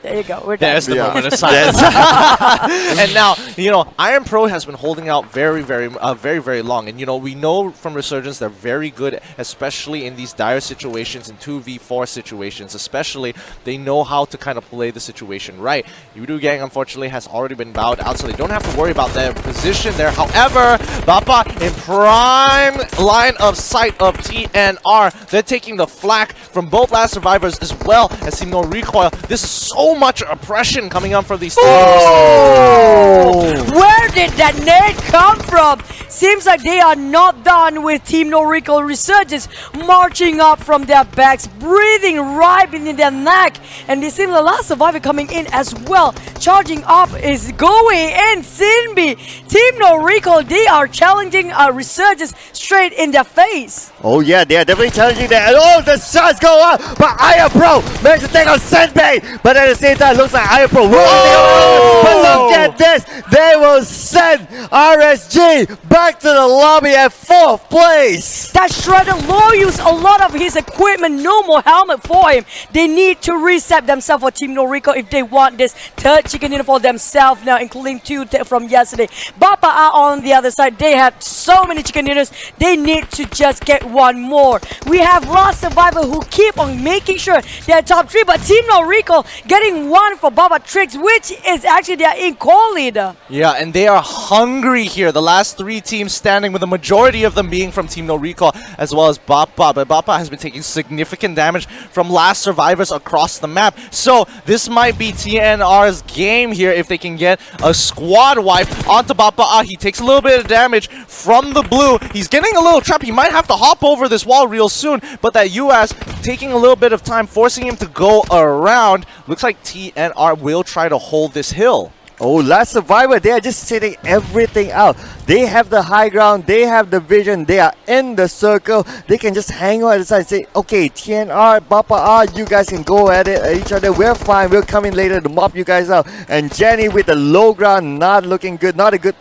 There you go. We're done. There's the moment of silence. And now, you know, I Am Pro has been holding out very, very long. And, you know, we know from Resurgence they're very good, especially in these dire situations, in 2v4 situations, especially. They know how to kind of play the situation right. Yoodo Gang, unfortunately, has already been bowed out, so they don't have to worry about their position there. However, Bapak in prime line of sight of TNR. They're taking the flak from both Last Survivors as well as Team NoRecoil. This is so so much oppression coming up for these teams. Oh! Where did that nade come from? Seems like they are not done with Team NoRecoil Resurgence marching up from their backs, breathing right beneath their neck. And they seem the last survivor coming in as well. Charging up is going in. Sinbi, Team NoRecoil, they are challenging Resurgence straight in their face. Oh yeah, they are definitely challenging that. And oh, the shots go up, but Iron Pro managed to take on Senbei. But at the same time, looks like Iron Pro will take on. But look at this, they will send RSG back to the lobby at 4th place. That Shredder Law used a lot of his equipment, no more helmet for him. They need to reset themselves for Team NoRecoil if they want this 3rd chicken dinner for themselves now, including 2 from yesterday. Bapak are on the other side. They had so many chicken dinners. They need to just get 1 more. We have Last Survivor who keep on making sure they're top 3, but Team NoRecoil getting 1 for Baba Tricks, which is actually their in-call leader. Yeah, and they are hungry here. The last 3 teams standing, with the majority of them being from Team NoRecoil, as well as Bapak. But Bapak has been taking significant damage from Last Survivors across the map. So this might be TNR's game here if they can get a squad wipe onto Bapak. He takes a little bit of damage from the blue. He's getting a little trapped. He might have to hop over this wall real soon, but that US taking a little bit of time, forcing him to go around. Looks like TNR will try to hold this hill. Oh, Last Survivor, they are just sitting everything out. They have the high ground, they have the vision, they are in the circle. They can just hang out at the side and say, okay, TNR, Bapak, you guys can go at it at each other. We're fine, we'll come in later to mop you guys out. And Jenny with the low ground, not looking good, not a good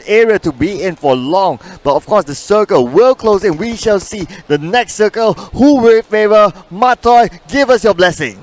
area to be in for long. But of course, the circle will close in. We shall see the next circle. Who will favor? Matoy, give us your blessing.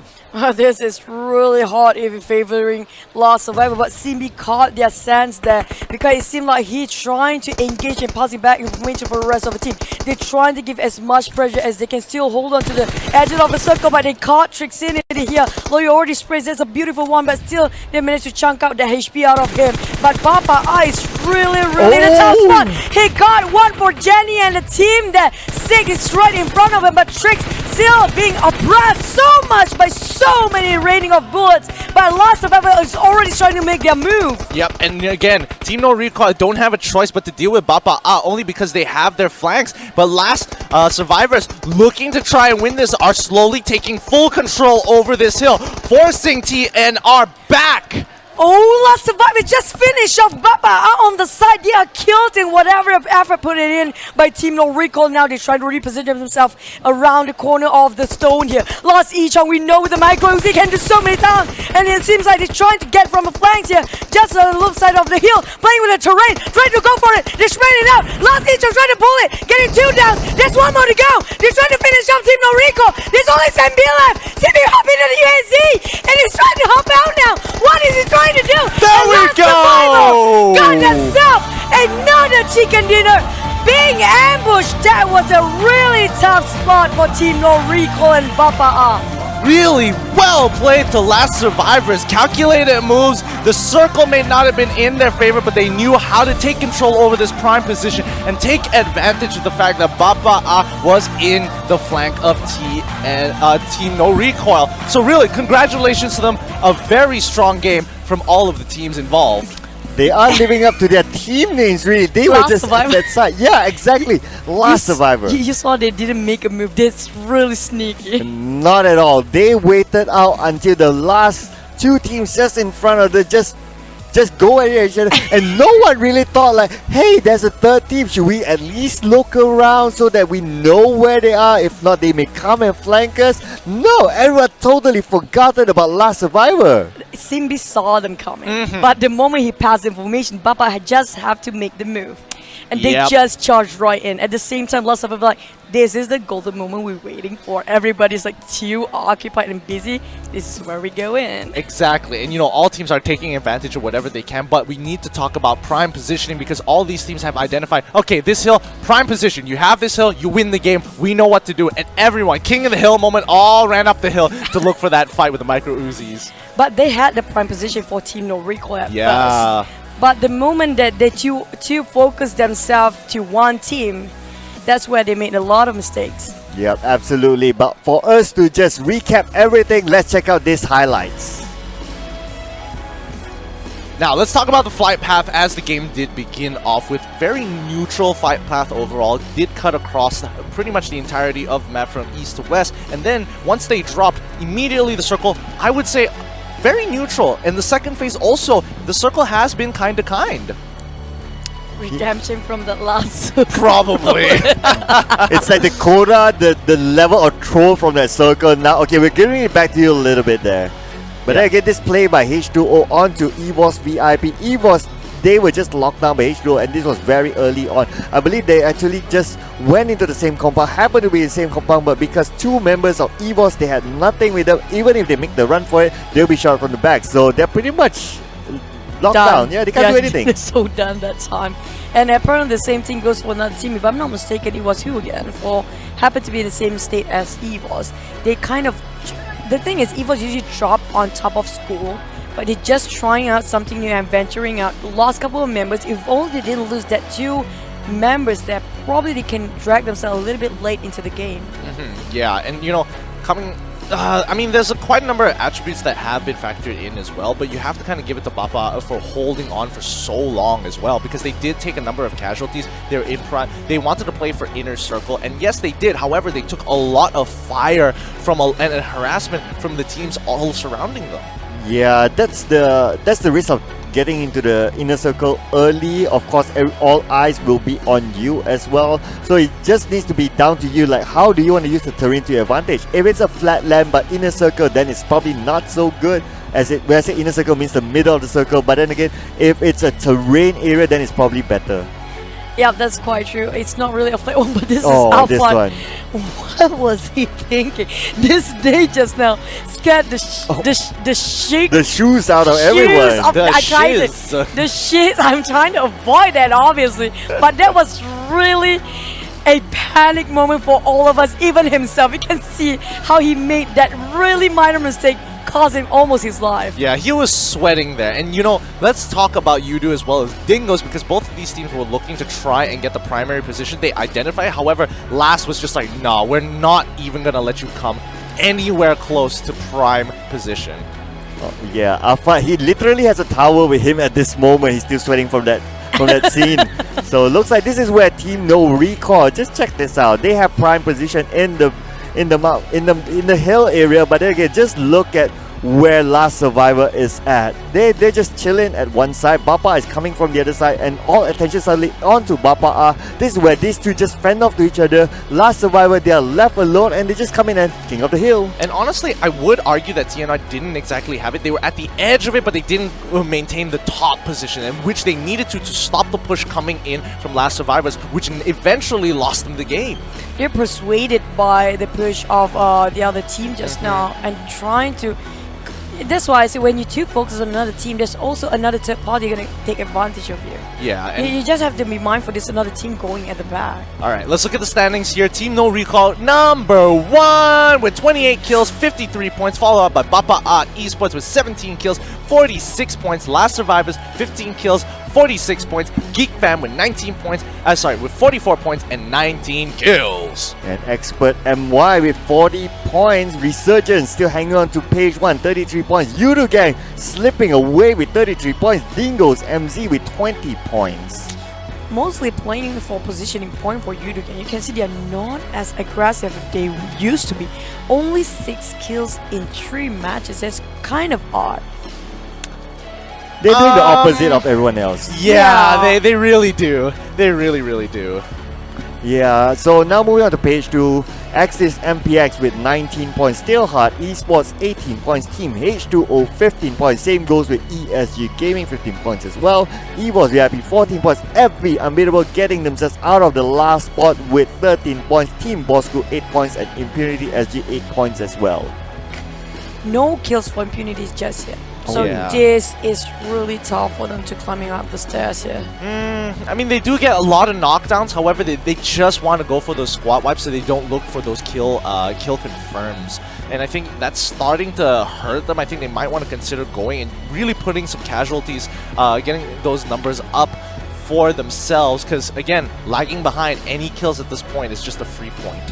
This is really hard if you're favoring Last Survivor, but Simbi caught their sense there because it seemed like he's trying to engage and passing back information for the rest of the team. They're trying to give as much pressure as they can, still hold on to the edges of the circle, but they caught Tricks in it here. Loy already sprays, that's a beautiful one, but still they managed to chunk out the HP out of him. But Papa is really the tough spot. He got 1 for Jenny and the team there. Sig is right in front of him, but Tricks still being oppressed so much by so many raining of bullets. But Last Survivor is already trying to make their move. Yep, and again, Team NoRecoil don't have a choice but to deal with Bapak only because they have their flanks. But Last Survivors looking to try and win this are slowly taking full control over this hill, forcing TNR back. Oh, Last Survivor just finished off Bapak on the side. They are killed in whatever effort put it in by Team NoRecoil. Now they're trying to reposition themselves around the corner of the stone here. Lost Ichong, we know with the micro he can do so many times. And it seems like they're trying to get from the flanks here, just on the left side of the hill, playing with the terrain, trying to go for it. They're spreading it out. Lost Ichong trying to pull it, getting 2 downs. There's 1 more to go. They're trying to finish off Team NoRecoil. There's only Senbi left. Senbi hopping to the UNC, and he's trying to hop out now. What is he trying to do? There we go! Got himself another chicken dinner being ambushed. That was a really tough spot for Team NoRecoil and Bapak. Really well played to Last Survivors. Calculated moves. The circle may not have been in their favor, but they knew how to take control over this prime position and take advantage of the fact that Bapak was in the flank of Team NoRecoil. So really, congratulations to them. A very strong game from all of the teams involved. They are living up to their team names, really. They were just Survivor. at that side. Yeah, exactly. Last Survivor. You saw they didn't make a move. That's really sneaky. Not at all. They waited out until the last 2 teams just in front of the just go at each other. And no one really thought like, hey, there's a 3rd team. Should we at least look around so that we know where they are? If not, they may come and flank us. No, everyone totally forgotten about Last Survivor. Simbi saw them coming, but the moment he passed information, Bapak had just have to make the move. And they just charged right in. At the same time, Last Survivor like, this is the golden moment we're waiting for. Everybody's like too occupied and busy. This is where we go in. Exactly. And you know, all teams are taking advantage of whatever they can, but we need to talk about prime positioning because all these teams have identified, okay, this hill, prime position. You have this hill, you win the game. We know what to do. And everyone, king of the hill moment, all ran up the hill to look for that fight with the micro Uzis. But they had the prime position for Team NoRecoil at Yeah. first. But the moment that they two focused themselves to one team, that's where they made a lot of mistakes. Yep, absolutely. But for us to just recap everything, let's check out these highlights. Now, let's talk about the flight path as the game did begin off with. Very neutral flight path overall. Did cut across pretty much the entirety of the map from east to west. And then, once they dropped, immediately the circle, I would say, very neutral. In the second phase also, the circle has been kind. Redemption from the last. Probably. It's like the quota, the level of troll from that circle. Now, okay, we're giving it back to you a little bit there. But then again, this play by H2O onto EVOS VIP. EVOS, they were just locked down by H2O, and this was very early on. I believe they actually just went into the same compound, happened to be in the same compound, but because two members of EVOS, they had nothing with them. Even if they make the run for it, they'll be shot from the back. So they're pretty much locked down. Yeah, they can't do anything. They're so done that time. And apparently the same thing goes for another team. If I'm not mistaken, it was who again? For happened to be in the same state as EVOS. They kind of... The thing is, EVOS usually drop on top of school, but they're just trying out something new and venturing out. Lost couple of members. If only they didn't lose that two members there, probably they can drag themselves a little bit late into the game. Yeah, and you know, coming... I mean, there's quite a number of attributes that have been factored in as well, but you have to kind of give it to Bapak for holding on for so long as well, because they did take a number of casualties. They're in prime. They wanted to play for inner circle, and yes, they did. However, they took a lot of fire from and harassment from the teams all surrounding them. Yeah, that's the risk of getting into the inner circle early. Of course, all eyes will be on you as well. So it just needs to be down to you. Like, how do you want to use the terrain to your advantage? If it's a flat land but inner circle, then it's probably not so good. When I say inner circle means the middle of the circle. But then again, if it's a terrain area, then it's probably better. Yeah, that's quite true. It's not really a flat one, but this is Oh, our this fun. one. What was he thinking? This day just now scared the shake. The shoes out of shoes everyone. of- The I tried to- shiz. The shit. I'm trying to avoid that, obviously, but that was really a panic moment for all of us, even himself. You can see how he made that really minor mistake, costing almost his life. Yeah, he was sweating there. And you know, let's talk about Yoodo as well as Dingoz, because both of these teams were looking to try and get the primary position they identify. However, Last was just like, nah, we're not even gonna let you come anywhere close to prime position. Oh, yeah, Alpha, he literally has a tower with him at this moment. He's still sweating from that scene. So it looks like this is where Team NoRecoil. Just check this out. They have prime position in the hill area, but then again, just look at where Last Survivor is at. They're just chilling at one side. Bapak is coming from the other side, and all attention suddenly onto Bapak. This is where these two just fend off to each other. Last Survivor, they are left alone, and they just come in and king of the hill. And honestly, I would argue that TNI didn't exactly have it. They were at the edge of it, but they didn't maintain the top position, in which they needed to stop the push coming in from Last Survivors, which eventually lost them the game. They're persuaded by the push of the other team just now and trying to... That's why I say when you too focus on another team, there's also another third party going to take advantage of you. Yeah, and You just have to be mindful there's another team going at the back. Alright, let's look at the standings here. Team NoRecoil, #1 with 28 kills, 53 points, followed up by Bapak Esports with 17 kills, 46 points. Last Survivors, 15 kills, 46 points. Geek Fam with 19 points, with 44 points and 19 kills. And Expert MY with 40 points. Resurgence still hanging on to page 1, 33 points. Yoodo Gang slipping away with 33 points. Dingoz MZ with 20 points. Mostly playing for positioning point for Yoodo, and you can see they are not as aggressive as they used to be. Only 6 kills in 3 matches. That's kind of odd. They're doing the opposite of everyone else. Yeah, they really do. They really do. Yeah, so now moving on to page 2. Axis MPX with 19 points. Steelheart Esports 18 points. Team H2O 15 points. Same goes with ESG Gaming 15 points as well. EVOS VIP 14 points. Every Unbeatable getting themselves out of the last spot with 13 points. Team Bosskurr 8 points and Impunity SG 8 points as well. No kills for Impunity just yet. So yeah. this is really tough for them to climbing up the stairs here. I mean, they do get a lot of knockdowns. However, they just want to go for those squad wipes so they don't look for those kill confirms. And I think that's starting to hurt them. I think they might want to consider going and really putting some casualties, getting those numbers up for themselves. Because, again, lagging behind any kills at this point is just a free point.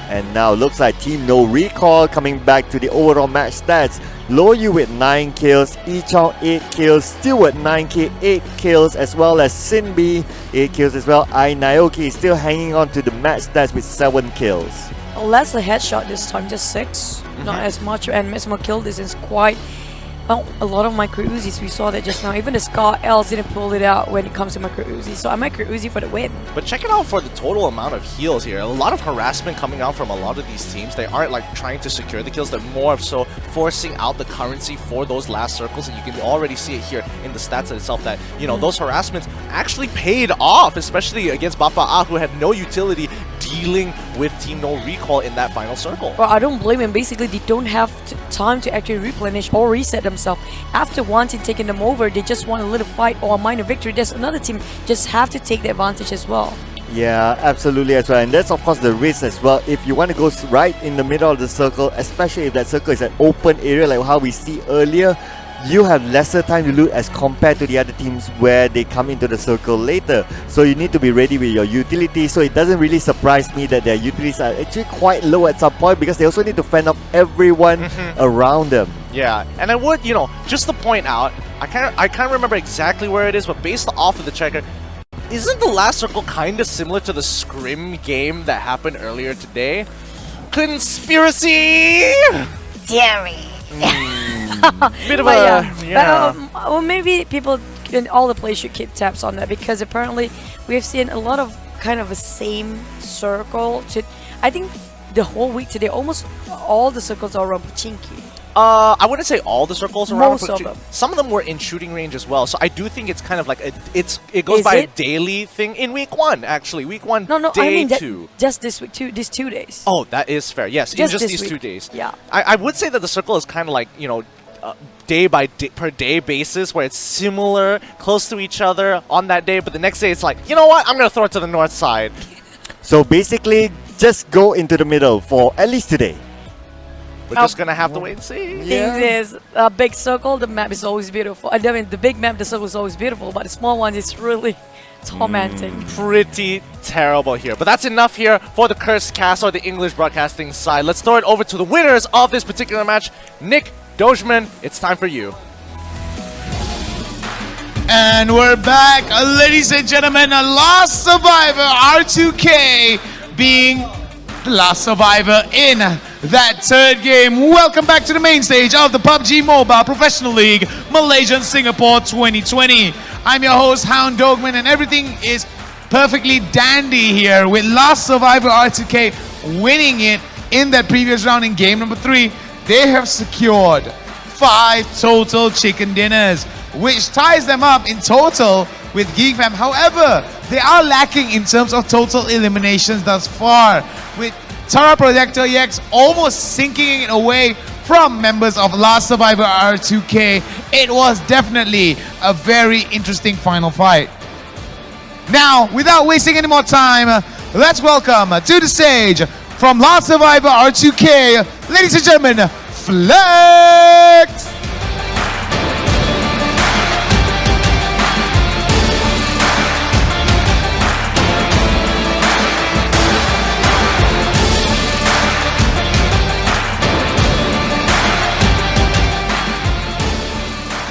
And now looks like Team NoRecoil coming back to the overall match stats. Loyu with 9 kills, Ichong 8 kills, Stewart 9k 8 kills, as well as Sinbi 8 kills as well. Naoki is still hanging on to the match stats with 7 kills. Less a headshot this time, just 6. Not as much, and maximum kill distance quite. Well, a lot of micro Uzis, we saw that just now. Even the Scar Ls didn't pull it out when it comes to micro Uzi. So I micro Uzi for the win. But check it out for the total amount of heals here. A lot of harassment coming out from a lot of these teams. They aren't like trying to secure the kills. They're more so forcing out the currency for those last circles. And you can already see it here in the stats itself that, you know, those harassments actually paid off, especially against Bapak, who had no utility dealing with Team NoRecoil in that final circle. Well, I don't blame him. Basically, they don't have time to actually replenish or reset themselves. After one team taking them over, they just want a little fight or a minor victory. There's another team just have to take the advantage as well. Yeah, absolutely as well. And that's of course the risk as well. If you want to go right in the middle of the circle, especially if that circle is an open area like how we see earlier, you have lesser time to loot as compared to the other teams where they come into the circle later. So you need to be ready with your utilities. So it doesn't really surprise me that their utilities are actually quite low at some point, because they also need to fend off everyone around them. Yeah, and I would, you know, just to point out, I can't remember exactly where it is, but based off of the checker, isn't the last circle kind of similar to the Scrim game that happened earlier today? Conspiracy! Theory. Bit of a, well, maybe people in all the players should keep tabs on that, because apparently we've seen a lot of kind of the same circle. I think the whole week today, almost all the circles are around Pachinki. I wouldn't say all the circles around. Most of them. Some of them were in shooting range as well. So I do think it's kind of like it goes by a daily thing in week 1 actually. Week 1, no, day I mean 2. Just this week, these 2 days. Oh, that is fair. Yes, just in just these week. 2 days. Yeah. I would say that the circle is kind of like, you know, day by day, per day basis, where it's similar, close to each other on that day, but the next day it's like, you know what, I'm gonna throw it to the north side. So basically, just go into the middle for at least today. We're just gonna have to wait and see. Thing is, a big circle, the map is always beautiful. I mean, the big map, the circle is always beautiful, but the small one is really tormenting. Pretty terrible here. But that's enough here for the Cursed Cast or the English broadcasting side. Let's throw it over to the winners of this particular match. Nick Dogeman, it's time for you. And we're back, ladies and gentlemen. Last survivor, R2K, being the last survivor in that third game. Welcome back to the main stage of the PUBG Mobile Professional League Malaysia and Singapore 2020. I'm your host, Hound Dogman, and everything is perfectly dandy here with last survivor R2K winning it in that previous round in game number 3. They have secured 5 total chicken dinners, which ties them up in total with Geek Fam. However, they are lacking in terms of total eliminations thus far, with Proyecto EX almost sinking it away from members of Last Survivor R2K. It was definitely a very interesting final fight. Now, without wasting any more time, let's welcome to the stage from Last Survivor R2K, ladies and gentlemen, Flex!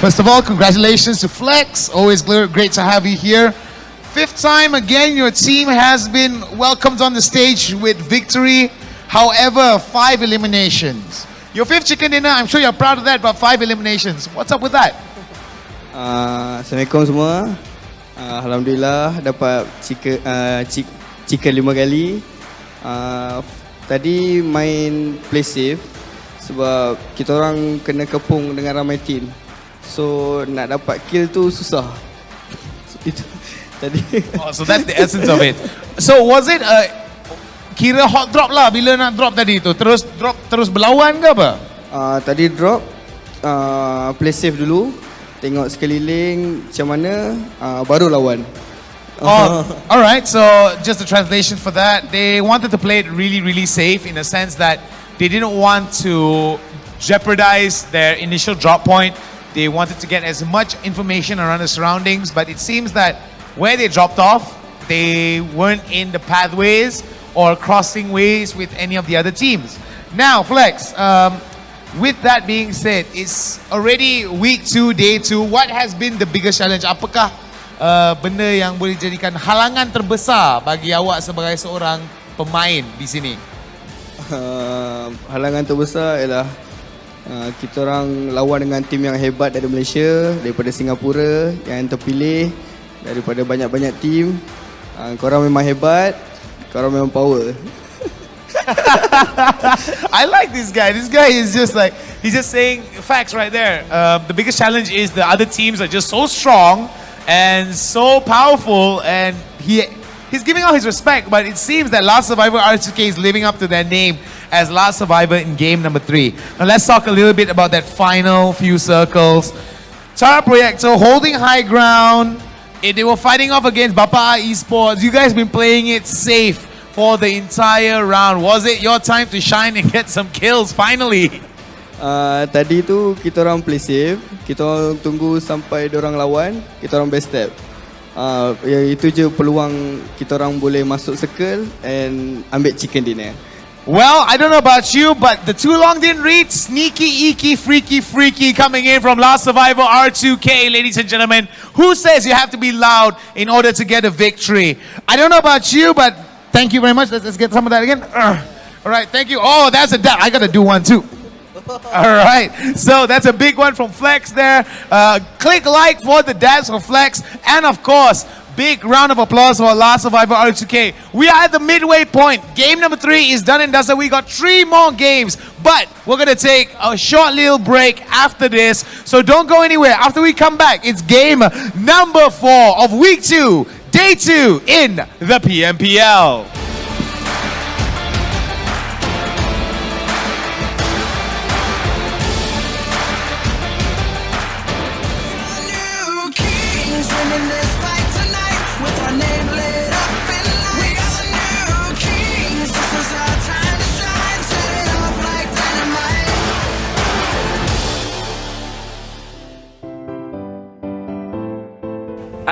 First of all, congratulations to Flex. Always great to have you here. 5th time again, your team has been welcomed on the stage with victory. However, 5 eliminations. Your 5th chicken dinner, I'm sure you're proud of that, but 5 eliminations. What's up with that? Assalamualaikum semua. Alhamdulillah dapat chicken 5 kali. Tadi main play safe sebab kita orang kena kepung dengan ramai team. So nak dapat kill tu susah. Itu tadi. Oh, so that's the essence of it. So was it kira hot drop lah bila nak drop tadi tu? Terus berlawan ke apa? Tadi drop play safe dulu, tengok sekeliling macam mana, baru lawan. Oh, all right. So just the translation for that, they wanted to play it really, really safe in a sense that they didn't want to jeopardize their initial drop point. They wanted to get as much information around the surroundings, but it seems that where they dropped off, they weren't in the pathways or crossing ways with any of the other teams. Now, Flex, with that being said, it's already week 2, day 2. What has been the biggest challenge? Apakah benda yang boleh jadikan halangan terbesar bagi awak sebagai seorang pemain di sini? Halangan terbesar ialah kita orang lawan dengan tim yang hebat dari Malaysia, daripada Singapura yang terpilih daripada banyak-banyak tim. Korang memang hebat, korang memang power. I like this guy. This guy is just like, he's just saying facts right there. The biggest challenge is the other teams are just so strong and so powerful, and he's giving out his respect, but it seems that Last Survivor R2K is living up to their name as Last Survivor in game number 3. Now let's talk a little bit about that final few circles. Proyecto holding high ground. They were fighting off against Bapak Esports. You guys been playing it safe for the entire round. Was it your time to shine and get some kills finally? Tadi tu kita orang play safe. Kita orang tunggu sampai dorang lawan, kita orang best step. Itu je peluang kita orang boleh masuk circle and ambil chicken dinner. Well, I don't know about you, but the too long didn't read. Sneaky, eeky, freaky coming in from Last Survivor R2K, ladies and gentlemen. Who says you have to be loud in order to get a victory? I don't know about you, but thank you very much. Let's get some of that again. All right, thank you. Oh, that's a dab. I got to do one too. All right, so that's a big one from Flex there. Click like for the dabs for Flex. And of course, big round of applause for Last Survivor R2K. We are at the midway point. Game number 3 is done and dusted. We got 3 more games, but we're going to take a short little break after this. So don't go anywhere. After we come back, it's game number 4 of week 2, day 2 in the PMPL.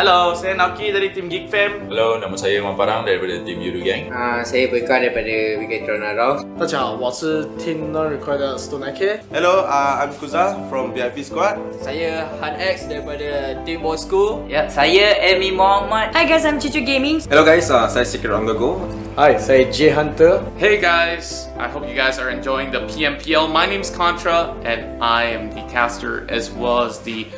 Hello, saya Naoki dari tim Geek Fam. Hello, nama saya Mamparang daripada tim Yoodo Gang. Saya Bosskurr daripada Bigetron. 大家好，我是 Team NoRecoil 的 Stone Hello, I'm Kuza from VIP Squad. Saya Han X daripada tim Bosskurr. Ya, saya Amy Muhammad. Hi guys, I'm Chichu Gaming. Hello guys, saya Secret on the Go. Hi, saya J Hunter. Hey guys, I hope you guys are enjoying the PMPL. My name's Contra, and I am the caster as well as the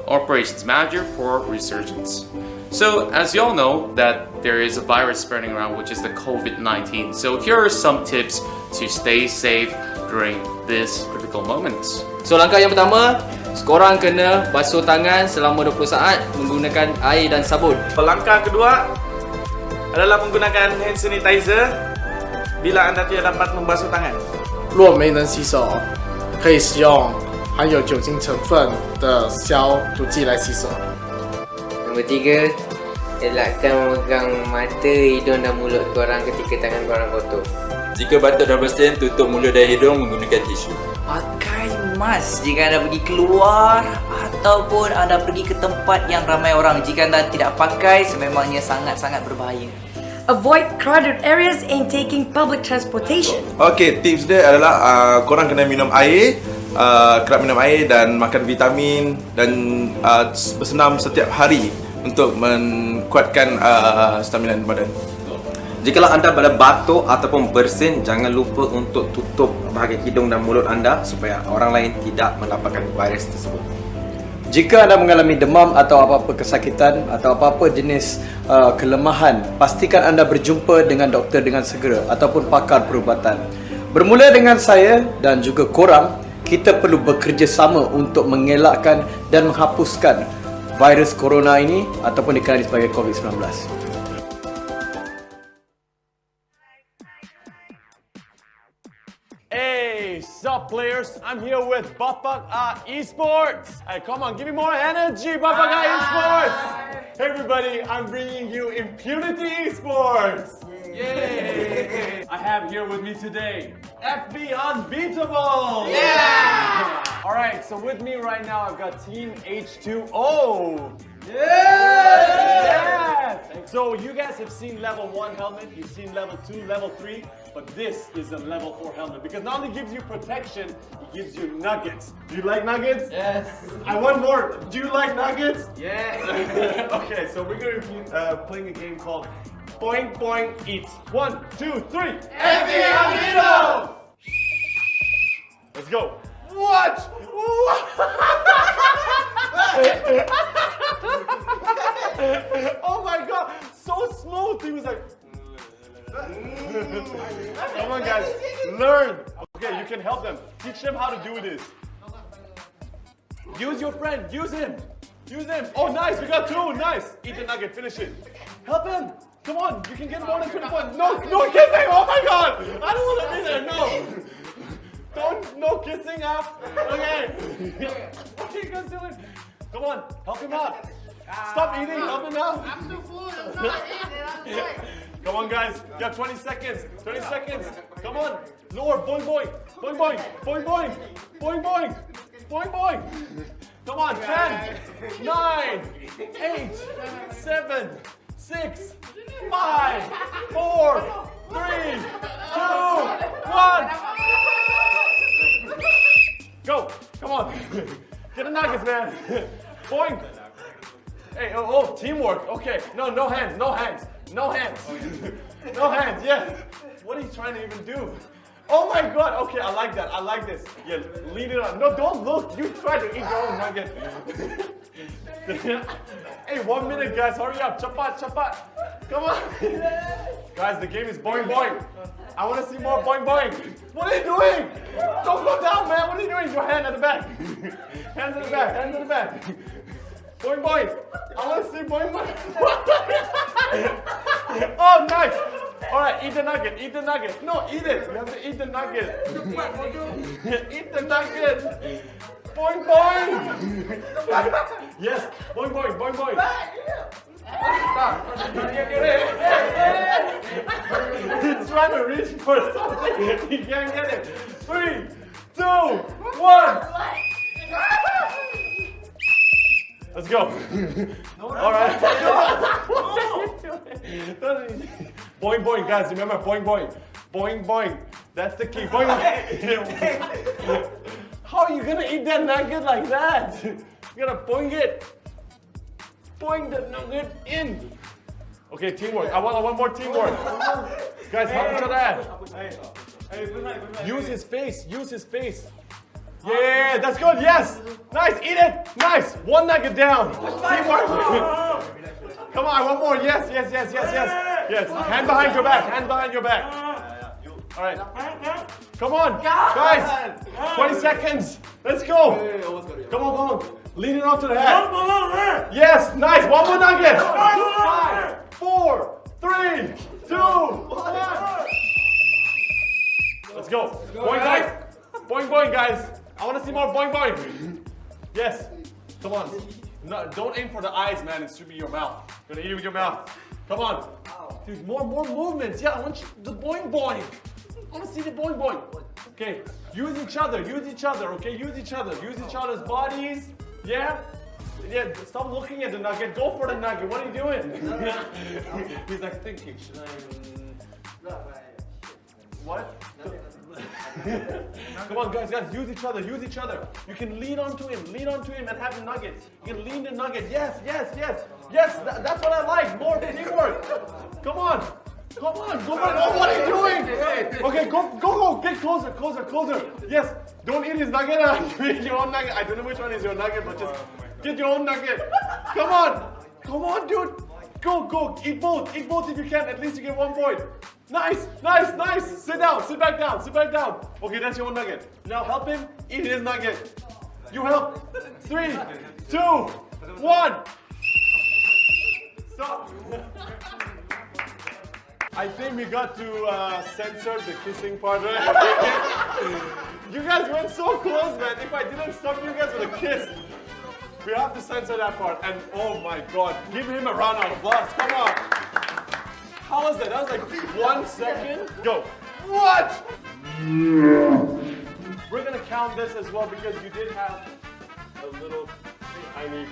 operations manager for Resurgence. So, as you all know, that there is a virus spreading around, which is the COVID-19. So here are some tips to stay safe during this critical moments. So, langkah yang pertama, korang kena basuh tangan selama 20 saat menggunakan air dan sabun. Langkah kedua adalah menggunakan hand sanitizer bila anda tidak dapat membasuh tangan. 若没能洗手，可以使用含有酒精成分的消毒剂来洗手。 Nombor 3, elakkan memegang mata, hidung dan mulut korang ketika tangan korang kotor. Jika batuk dan bersin, tutup mulut dan hidung menggunakan tisu. Pakai mask jika anda pergi keluar ataupun anda pergi ke tempat yang ramai orang. Jika anda tidak pakai, sememangnya sangat-sangat berbahaya. Avoid crowded areas and taking public transportation. Okay, tips dia adalah korang kena minum air, kerap minum air dan makan vitamin dan bersenam setiap hari untuk menguatkan stamina badan. Jikalau anda pada batuk ataupun bersin, jangan lupa untuk tutup bahagian hidung dan mulut anda supaya orang lain tidak mendapatkan virus tersebut. Jika anda mengalami demam atau apa-apa kesakitan atau apa-apa jenis kelemahan, pastikan anda berjumpa dengan doktor dengan segera ataupun pakar perubatan. Bermula dengan saya dan juga korang, kita perlu bekerjasama untuk mengelakkan dan menghapuskan virus corona ini ataupun dikenali sebagai COVID-19. Hey, sup players? I'm here with Bapak Esports. Hey, come on, give me more energy, Bapak Esports. Hey everybody, I'm bringing you Impunity Esports. Yay! I have here with me today FB Unbeatable. Yeah! All right, so with me right now I've got Team H2O. Yes! So you guys have seen level 1 helmet, you've seen level 2, level 3, but this is a level 4 helmet because not only gives you protection, it gives you nuggets. Do you like nuggets? Yes. I want more. Do you like nuggets? Yes. Okay, so we're going to be playing a game called Boing Boing Eat. 1, 2, 3. Unbeatable! Let's go. What? Oh my god, so smooth. He was like, come on guys, learn. Okay, you can help them. Teach them how to do this. Use your friend, use him. Use him. Oh nice, we got 2, nice. Eat the nugget, finish it. Help him. Come on, you can get more than 20 points. No, no kissing, oh my god. I don't want to be there, no. No kissing up. Okay. Okay, you guys do it. Come on, help him out. Stop eating, help him out. I'm too full. Come on, guys. You have 20 seconds. 20 seconds. Come on. Lower. Boing, boing. Boing, boing. Boing, boing. Boing, boing. Boing, boing. Come on. 10, 9, 8, 7, 6, 5, 4, 3, 2, 1. Go! Come on! Get the nuggets, man! Boing! Hey, oh, teamwork! Okay, no hands, no hands! No hands! No hands, yeah! What are you trying to even do? Oh my god! Okay, I like that, I like this. Yeah, lean it on. No, don't look! You try to eat your own nugget. Hey, 1 minute, guys, hurry up! Chapat, chapat! Come on! Guys, the game is boing boing! I want to see more boing boing. What are you doing? Don't go down, man. What are you doing? Your hand at the back. Hands at the back. Hands at the back. Boing boing. I want to see boing boing. Oh, nice. All right, eat the nugget. Eat the nugget. No, eat it. You have to eat the nugget. Eat the nugget. Boing boing. Yes. Boing boing. Boing boing. He's trying to reach for something. He can't get it. 3, 2, 1. Let's go. All right. Boing boing, guys. Remember boing boing. Boing boing. That's the key. Boing boing. How are you gonna eat that nugget like that? You gotta boing it. Boing the nugget in. Okay, teamwork. I want more teamwork. Guys, help each other out. Use his face. Use his face. Yeah, that's good. Yes. Nice. Eat it. Nice. 1 nugget down. Teamwork. Come on. I want more. Yes. Yes. Yes. Yes. Yes. Yes. Hand behind your back. Hand behind your back. All right. Come on, guys. 20 seconds. Let's go. Come on. Come on. Lean it onto the head. Yes, nice. 1 more nugget. 5, 4, 3, 2, 1. Let's go. Boing, boing. Boing, boing, guys. I want to see more boing, boing. Yes. Come on. No, don't aim for the eyes, man. It should be your mouth. You're gonna eat it with your mouth. Come on. Dude, more movements. Yeah, I want you, the boing, boing. I want to see the boing, boing. Okay. Use each other. Use each other. Okay. Use each other. Use each other's bodies. Yeah? Yeah, stop looking at the nugget. Go for the nugget. What are you doing? He's like thinking, should I... What? Come on, guys, use each other, use each other. You can lean onto him and have the nuggets. You can lean the nugget. Yes, yes, yes. Yes, that's what I like. More teamwork. Come on. Come on, go on. Oh, what are you doing? Okay, go. Get closer. Yes, don't eat his nugget. Eat your own nugget. I don't know which one is your nugget, but just get your own nugget. Come on, dude. Go. Eat both if you can. At least you get 1 point. Nice. Sit back down. Okay, that's your own nugget. Now help him eat his nugget. You help. 3, 2, 1. Stop. I think we got to censor the kissing part, right? You guys went so close, man. If I didn't stop you guys with a kiss, we have to censor that part. And oh my god, give him a round of applause. Come on. How was that? That was like 1 second. Go. What? We're gonna count this as well because you did have a little thing I need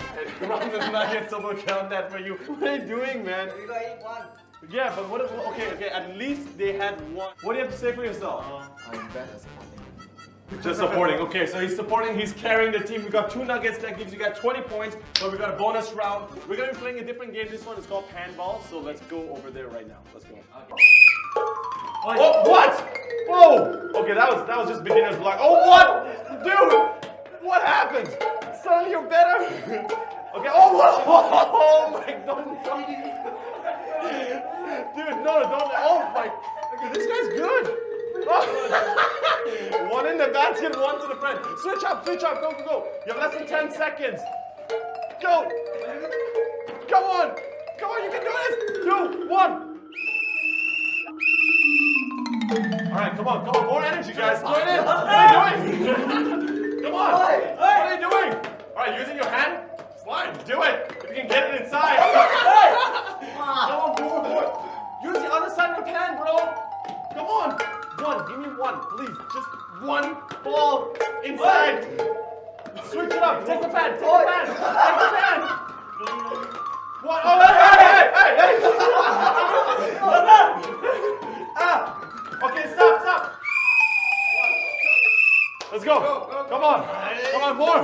round the nuggets, so we'll count that for you. What are you doing, man? We got 8 1. Yeah, but what? Okay. At least they had one. What do you have to say for yourself? I'm bad at supporting. Just supporting. Okay, so he's supporting. He's carrying the team. We got 2 nuggets. That gives you guys 20 points. But we got a bonus round. We're gonna be playing a different game. This one is called handball. So let's go over there right now. Let's go. Okay. Oh, what? Whoa! Okay, that was just beginner's luck. Oh, what? Dude! What happened? Suddenly you're better? Okay, oh, my, don't. Dude, no, don't, oh my, okay, this guy's good. One in the basket, one to the front. Switch up, go. You have less than 10 seconds. Go. Come on, you can do this. 2, 1. All right, come on, more energy, guys. Throw it in. What are you doing? Come on. What are you doing? All right, using your hand. Fine, do it. If you can get it inside. Come on, more. Use the other side of your hand, bro. Come on. Give me one, please. Just one ball inside. Switch it up. Take the pan. What? Oh, hey. Okay, stop. Let's go. Come on, more.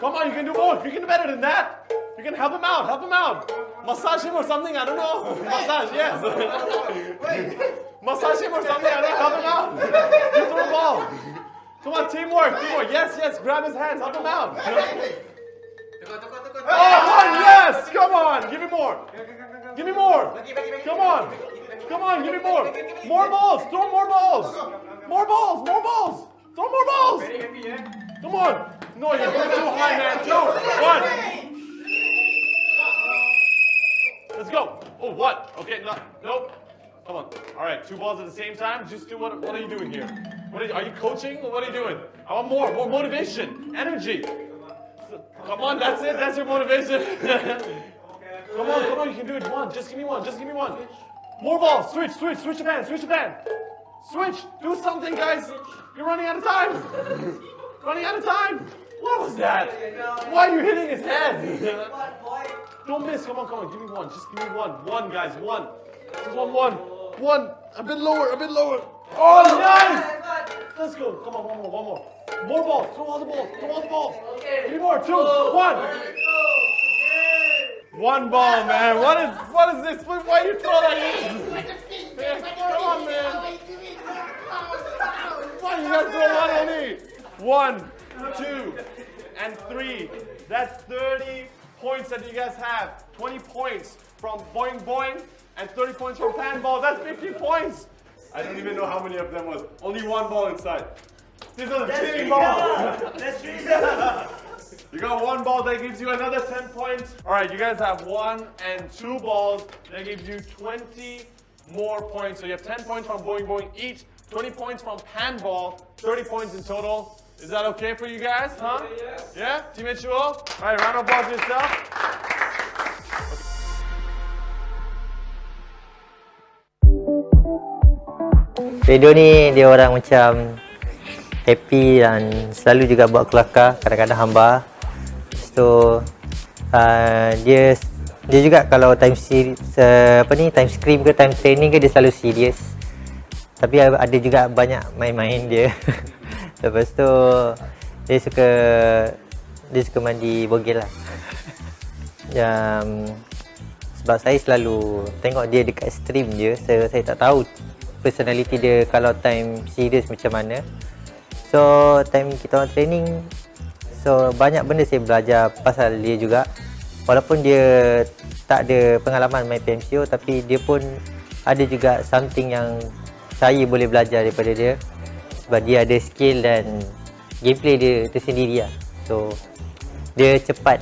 Come on, you can do more. You can do better than that. You can help him out. Massage him or something, I don't know. Massage, yes. Massage him or something, I don't know. Help him out. You throw the ball. Come on, teamwork. Yes. Grab his hands, help him out. Oh, yes. Come on, give me more. Come on, give me more. More balls. Throw more balls. More balls. Throw more balls. Come on. No, you're going too high, man. 2, 1. Let's go. Oh, what? Okay, nope. Come on. All right, 2 balls at the same time. Just do what are you doing here? Are you coaching? What are you doing? I want more motivation, energy. Come on, that's it. That's your motivation. Come on. You can do it. Just give me one. More balls. Switch the pan. Switch. Do something, guys. You're running out of time. What was that? Why are you hitting his head? Don't miss. Come on. Give me one. Just give me one. One, guys. One. Just one. A bit lower. Oh, nice. Let's go. Come on. One more. More balls. Throw all the balls. Give me more. 2, 1. One ball, man. What is this? Why you throw like this? Come on, man. Why you guys throw one on me? 1, 2, and 3. That's 30 points that you guys have. 20 points from boing, and 30 points from pan ball. That's 50 points. I don't even know how many of them was. Only 1 ball inside. These are the cheating balls. You got 1 ball, that gives you another 10 points. All right, you guys have 1 and 2 balls. That gives you 20 more points. So you have 10 points from boing each, 20 points from pan ball, 30 points in total. Is that okay for you guys, huh? Yes. Yeah? Teammate Shuo? All right, round of applause for yourself. Redo ni dia orang macam happy dan selalu juga buat kelakar, kadang-kadang hamba. So dia juga kalau time scrim ke time training ke dia selalu serius. Tapi ada juga banyak main-main dia. Lepas tu dia suka mandi bogel lah. Sebab saya selalu tengok dia dekat stream je, saya tak tahu personality dia kalau time serius macam mana. So time kita orang training, so banyak benda saya belajar pasal dia juga. Walaupun dia tak ada pengalaman main PMCO, tapi dia pun ada juga something yang saya boleh belajar daripada dia. Sebab dia ada skill dan gameplay dia tersendiri lah. So dia cepat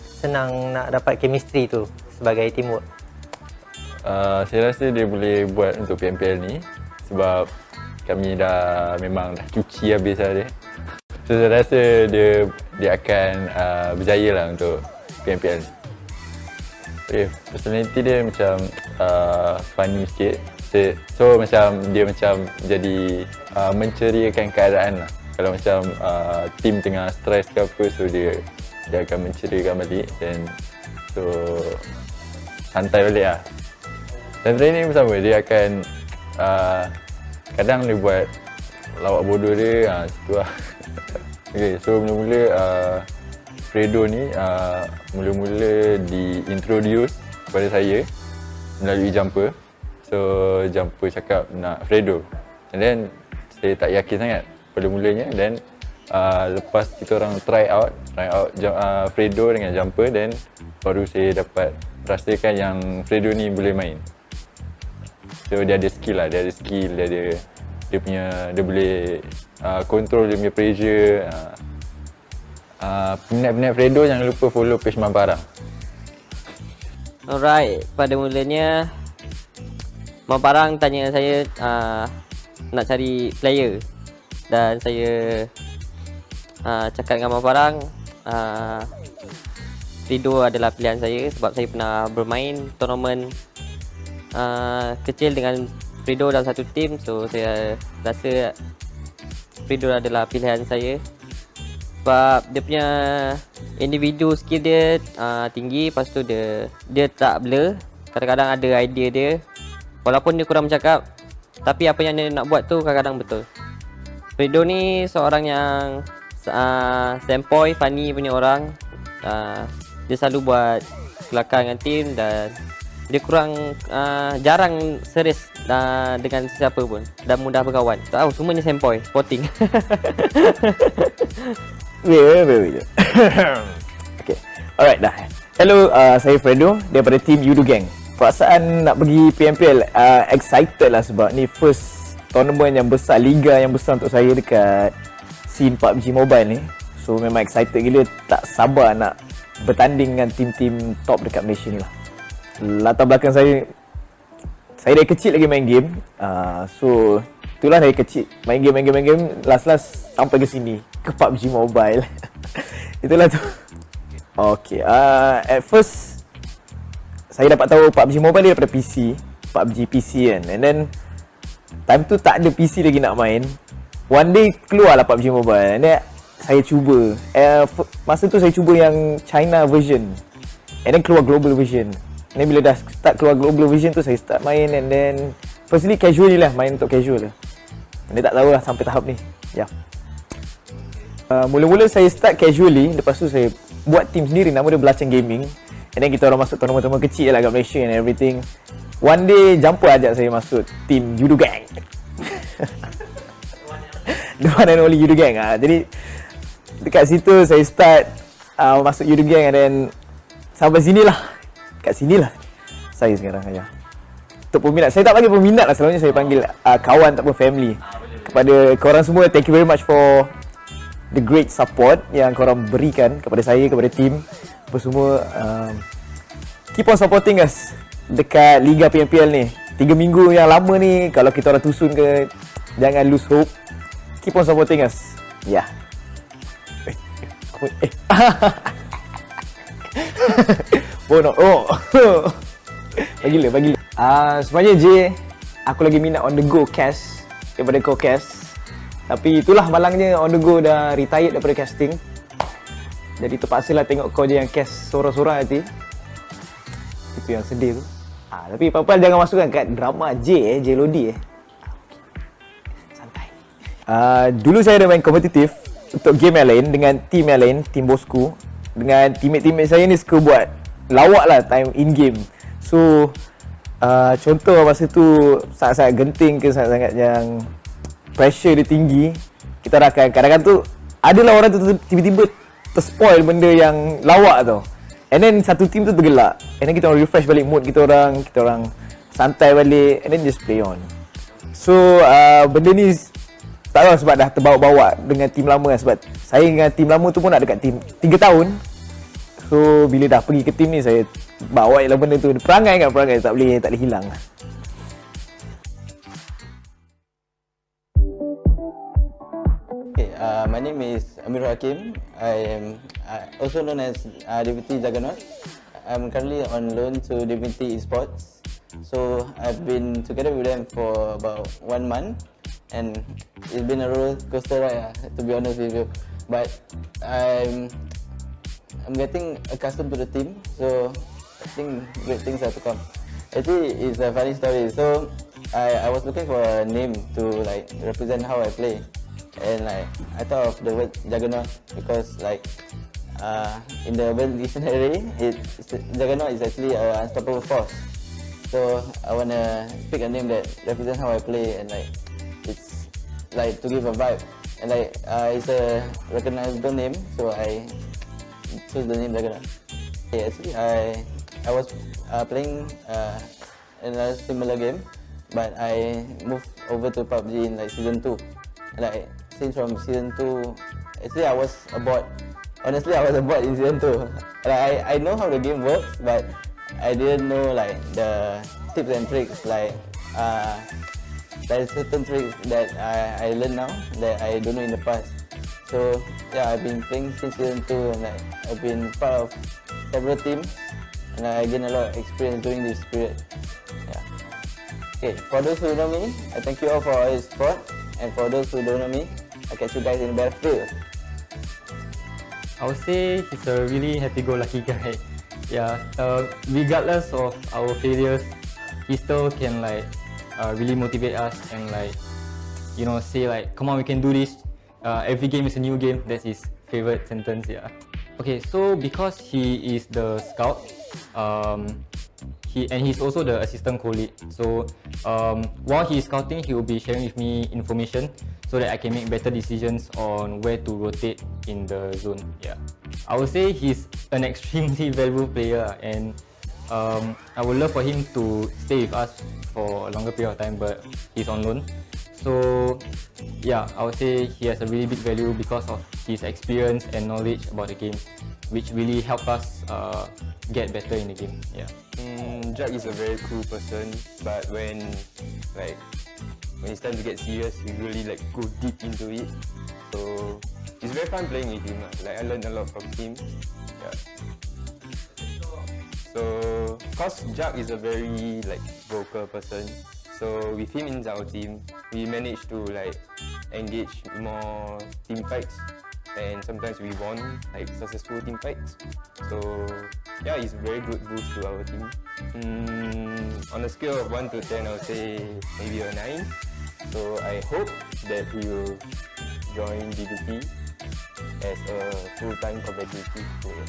senang nak dapat chemistry tu sebagai teamwork. Saya rasa dia boleh buat untuk PMPL ni sebab kami memang dah cuci habis lah dia. So saya rasa dia akan berjaya lah untuk PMPL ni. Okay, personality dia macam funny sikit. So macam dia macam jadi menceriakan keadaan lah kalau macam team tengah stress ke apa, so dia akan menceriakan balik, dan so santai balik lah. Dan training pun sama, dia akan kadang dia buat lawak bodoh dia, situ lah. Okay, so mula-mula Fredo ni mula-mula di-introduce kepada saya melalui jumper. So jumper cakap nak Fredo, and then saya tak yakin sangat pada mulanya, dan lepas kita orang try out Fredo dengan jumper, then baru saya dapat rasakan yang Fredo ni boleh main. So dia ada skill lah, dia boleh control dia punya pressure. Peminat-peminat Fredo jangan lupa follow page Mamparang. Alright, pada mulanya Mamparang tanya saya nak cari player, dan saya cakap dengan Mamparang Fredo adalah pilihan saya sebab saya pernah bermain tournament kecil dengan Fredo dalam satu tim. So saya rasa Fredo adalah pilihan saya sebab dia punya individu skill dia tinggi, lepas tu dia tak blur, kadang-kadang ada idea dia walaupun dia kurang bercakap, tapi apa yang dia nak buat tu kadang-kadang betul. Fredo ni seorang yang sempoi, funny punya orang. Dia selalu buat kelakar dengan tim, dan dia kurang jarang serius dengan sesiapa pun, dan mudah berkawan. Tahu semuanya sempoi, sporting. Wait. Okay, alright dah. Hello, saya Fredo daripada tim Yoodo Gang. Perasaan nak pergi PMPL, excited lah sebab ni first tournament yang besar, liga yang besar untuk saya dekat scene PUBG Mobile ni. So memang excited gila, tak sabar nak bertanding dengan tim-tim top dekat Malaysia ni lah. Latar belakang saya dari kecil lagi main game. So itulah dari kecil main game, last sampai ke sini, ke PUBG Mobile. Itulah tu. Okay, at first saya dapat tahu PUBG Mobile dia daripada PC, PUBG PC kan. And then time tu tak ada PC lagi nak main. One day keluarlah PUBG Mobile, and then saya cuba. Masa tu saya cuba yang China version, and then keluar global version. And then bila dah start keluar global version tu, saya start main, and then firstly casual lah, main untuk casual lah. And then tak tahulah sampai tahap ni. Ya. Mula-mula saya start casually, lepas tu saya buat team sendiri, nama dia Belacang Gaming. And then kita orang masuk tournament-tournament kecil lah kat Malaysia and everything. One day jumper ajak saya masuk team Yoodo Gang. The one and only Yoodo Gang. Jadi dekat situ saya start masuk Yoodo Gang, and then sampai sinilah. Kat sinilah saya sekarang ya. Untuk peminat, saya tak panggil peminat lah, selalunya saya panggil kawan ataupun family. Kepada korang semua, thank you very much for the great support yang korang berikan kepada saya, kepada team apa semua. Keep on supporting us dekat Liga PMPL ni. 3 minggu yang lama ni, kalau kita orang tusun ke, jangan lose hope. Keep on supporting us. Ya. Bagi. Sebenarnya J, aku lagi minat on the go cast daripada kau cast. Tapi itulah malangnya, on the go dah retired daripada casting. Jadi terpaksalah tengok kau je yang cast sorang-sorang nanti. Itu yang sedih tu. Tapi apa-apa jangan masukkan kat drama J Lodi. Santai. Dulu saya ada main kompetitif untuk game yang lain dengan team yang lain, team Bosskurr. Dengan teammate-teammate saya ni suka buat lawak lah time in game. So contoh masa tu sangat-sangat genting ke, sangat-sangat yang pressure dia tinggi, kita rakan. Kadang-kadang tu adalah orang tu tiba-tiba terspoil benda yang lawak tau. And then satu team tu tergelak. And then kita orang refresh balik mood kita orang santai balik, and then just play on. So benda ni tak tahu sebab dah terbawa-bawa dengan team lama kan. Sebab saya dengan team lama tu pun nak dekat team 3 tahun. So bila dah pergi ke team ni, saya bawa lah benda tu. Perangai tak boleh hilang. Okay, my name is Amir Hakim. I am also known as Divinity Juggernaut. I'm currently on loan to DivinityEsport. So I've been together with them for about 1 month, and it's been a roller coaster ride, to be honest with you. But I'm getting accustomed to the team, so I think great things are to come. Actually, it's a funny story. So I was looking for a name to like represent how I play, and like I thought of the word Juggernaut because like in the Urban Dictionary, Juggernaut is actually an unstoppable force. So I wanna pick a name that represents how I play, and like it's like to give a vibe, and like it's a recognizable name, so I chose the name Juggernaut. Yeah, actually I was playing another similar game, but I moved over to PUBG in like season 2. Like since from season 2, actually I was a bot. Honestly, I was a bot in season 2. Like I know how the game works, but I didn't know like the tips and tricks. Like there are certain tricks that I learned now that I don't know in the past. So yeah, I've been playing since season 2, and like I've been part of several teams, and I gained a lot of experience during this period. Yeah. Okay, for those who know me, I thank you all for your support, and for those who don't know me, I'll catch you guys in the battlefield. I would say he's a really happy-go-lucky guy. Yeah, regardless of our failures, he still can like really motivate us and like, you know, say like, come on, we can do this. Every game is a new game. That's his favorite sentence. Yeah. Okay, so because he is the scout, he's also the assistant co-lead. So while he is scouting, he will be sharing with me information so that I can make better decisions on where to rotate in the zone. Yeah, I would say he's an extremely valuable player, and I would love for him to stay with us for a longer period of time, but he's on loan. So yeah, I would say he has a really big value because of his experience and knowledge about the game, which really help us get better in the game. Yeah. Jack is a very cool person, but when it's time to get serious, he really like go deep into it. So it's very fun playing with him. Like I learned a lot from him. Yeah. So cause Jack is a very like vocal person, so with him in our team, we managed to like engage more team fights, and sometimes we won like successful team fights. So yeah, it's a very good boost to our team. On a scale of 1 to 10, I would say maybe a 9. So I hope that he will join DVT as a full-time competitive player.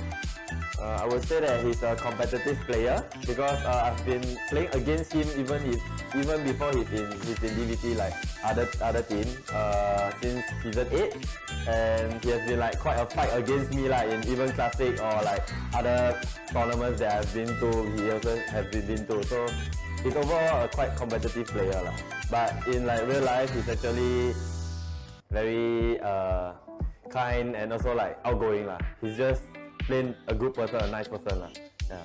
I would say that he's a competitive player because I've been playing against him even before he's in DVT, like other team since season 8, and he has been like quite a fight against me, like in even classic or like other tournaments that I've been to. He also has been to, so he's overall a quite competitive player lah. But in like real life, he's actually very kind and also like outgoing lah. He's just plain a good person, a nice person lah. Yeah.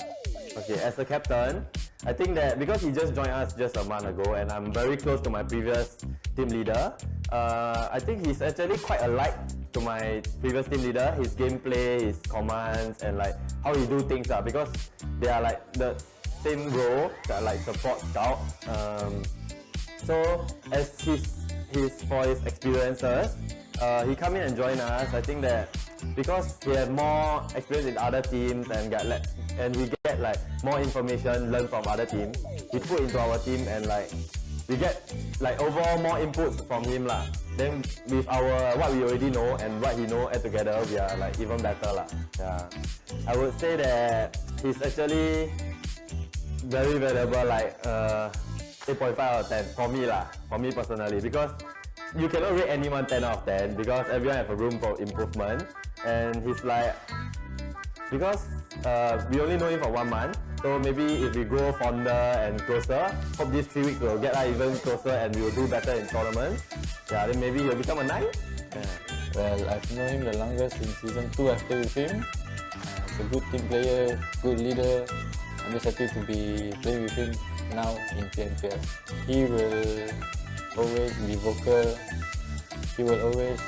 Okay, as a captain, I think that because he just joined us just a month ago, and I'm very close to my previous team leader, I think he's actually quite alike to my previous team leader. His gameplay, his commands, and like how he do things lah, because they are like the same role, that like support scout. So as for his experiences, he come in and join us. I think that because he had more experience in other teams and we get like more information learned from other teams, he put into our team, and like we get like overall more inputs from him lah. Then with our what we already know and what he know add together, we are like even better lah. Yeah, I would say that he's actually very valuable, like 8.5 out of 10 for me lah, for me personally, because you cannot rate anyone 10 out of 10 because everyone have a room for improvement. And he's like, because we only know him for 1 month, so maybe if we grow fonder and closer, hope these 3 weeks will get even closer and we will do better in tournaments. Yeah, then maybe he'll become a 9. Yeah. Well, I've known him the longest in season 2. I've played with him. He's a good team player, good leader. I'm just happy to be playing with him now in PMPL. He will always be vocal. He will always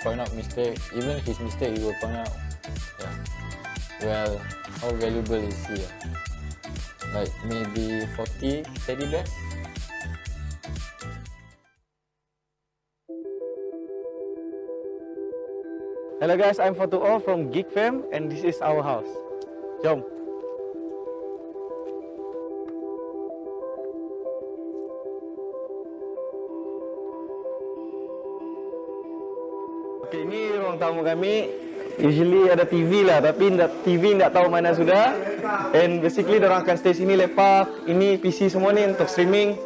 point out mistakes. Even his mistake, he will point out. Yeah. Well, how valuable is he? Like maybe 40 teddy bears? Hello guys, I'm Fatuo from Geek Fam and this is our house. Jom. Okay, ini ruang tamu kami. Usually ada TV lah, tapi TV tak tahu mana sudah. And basically orang akan stay sini lepak. Ini PC semua ni untuk streaming.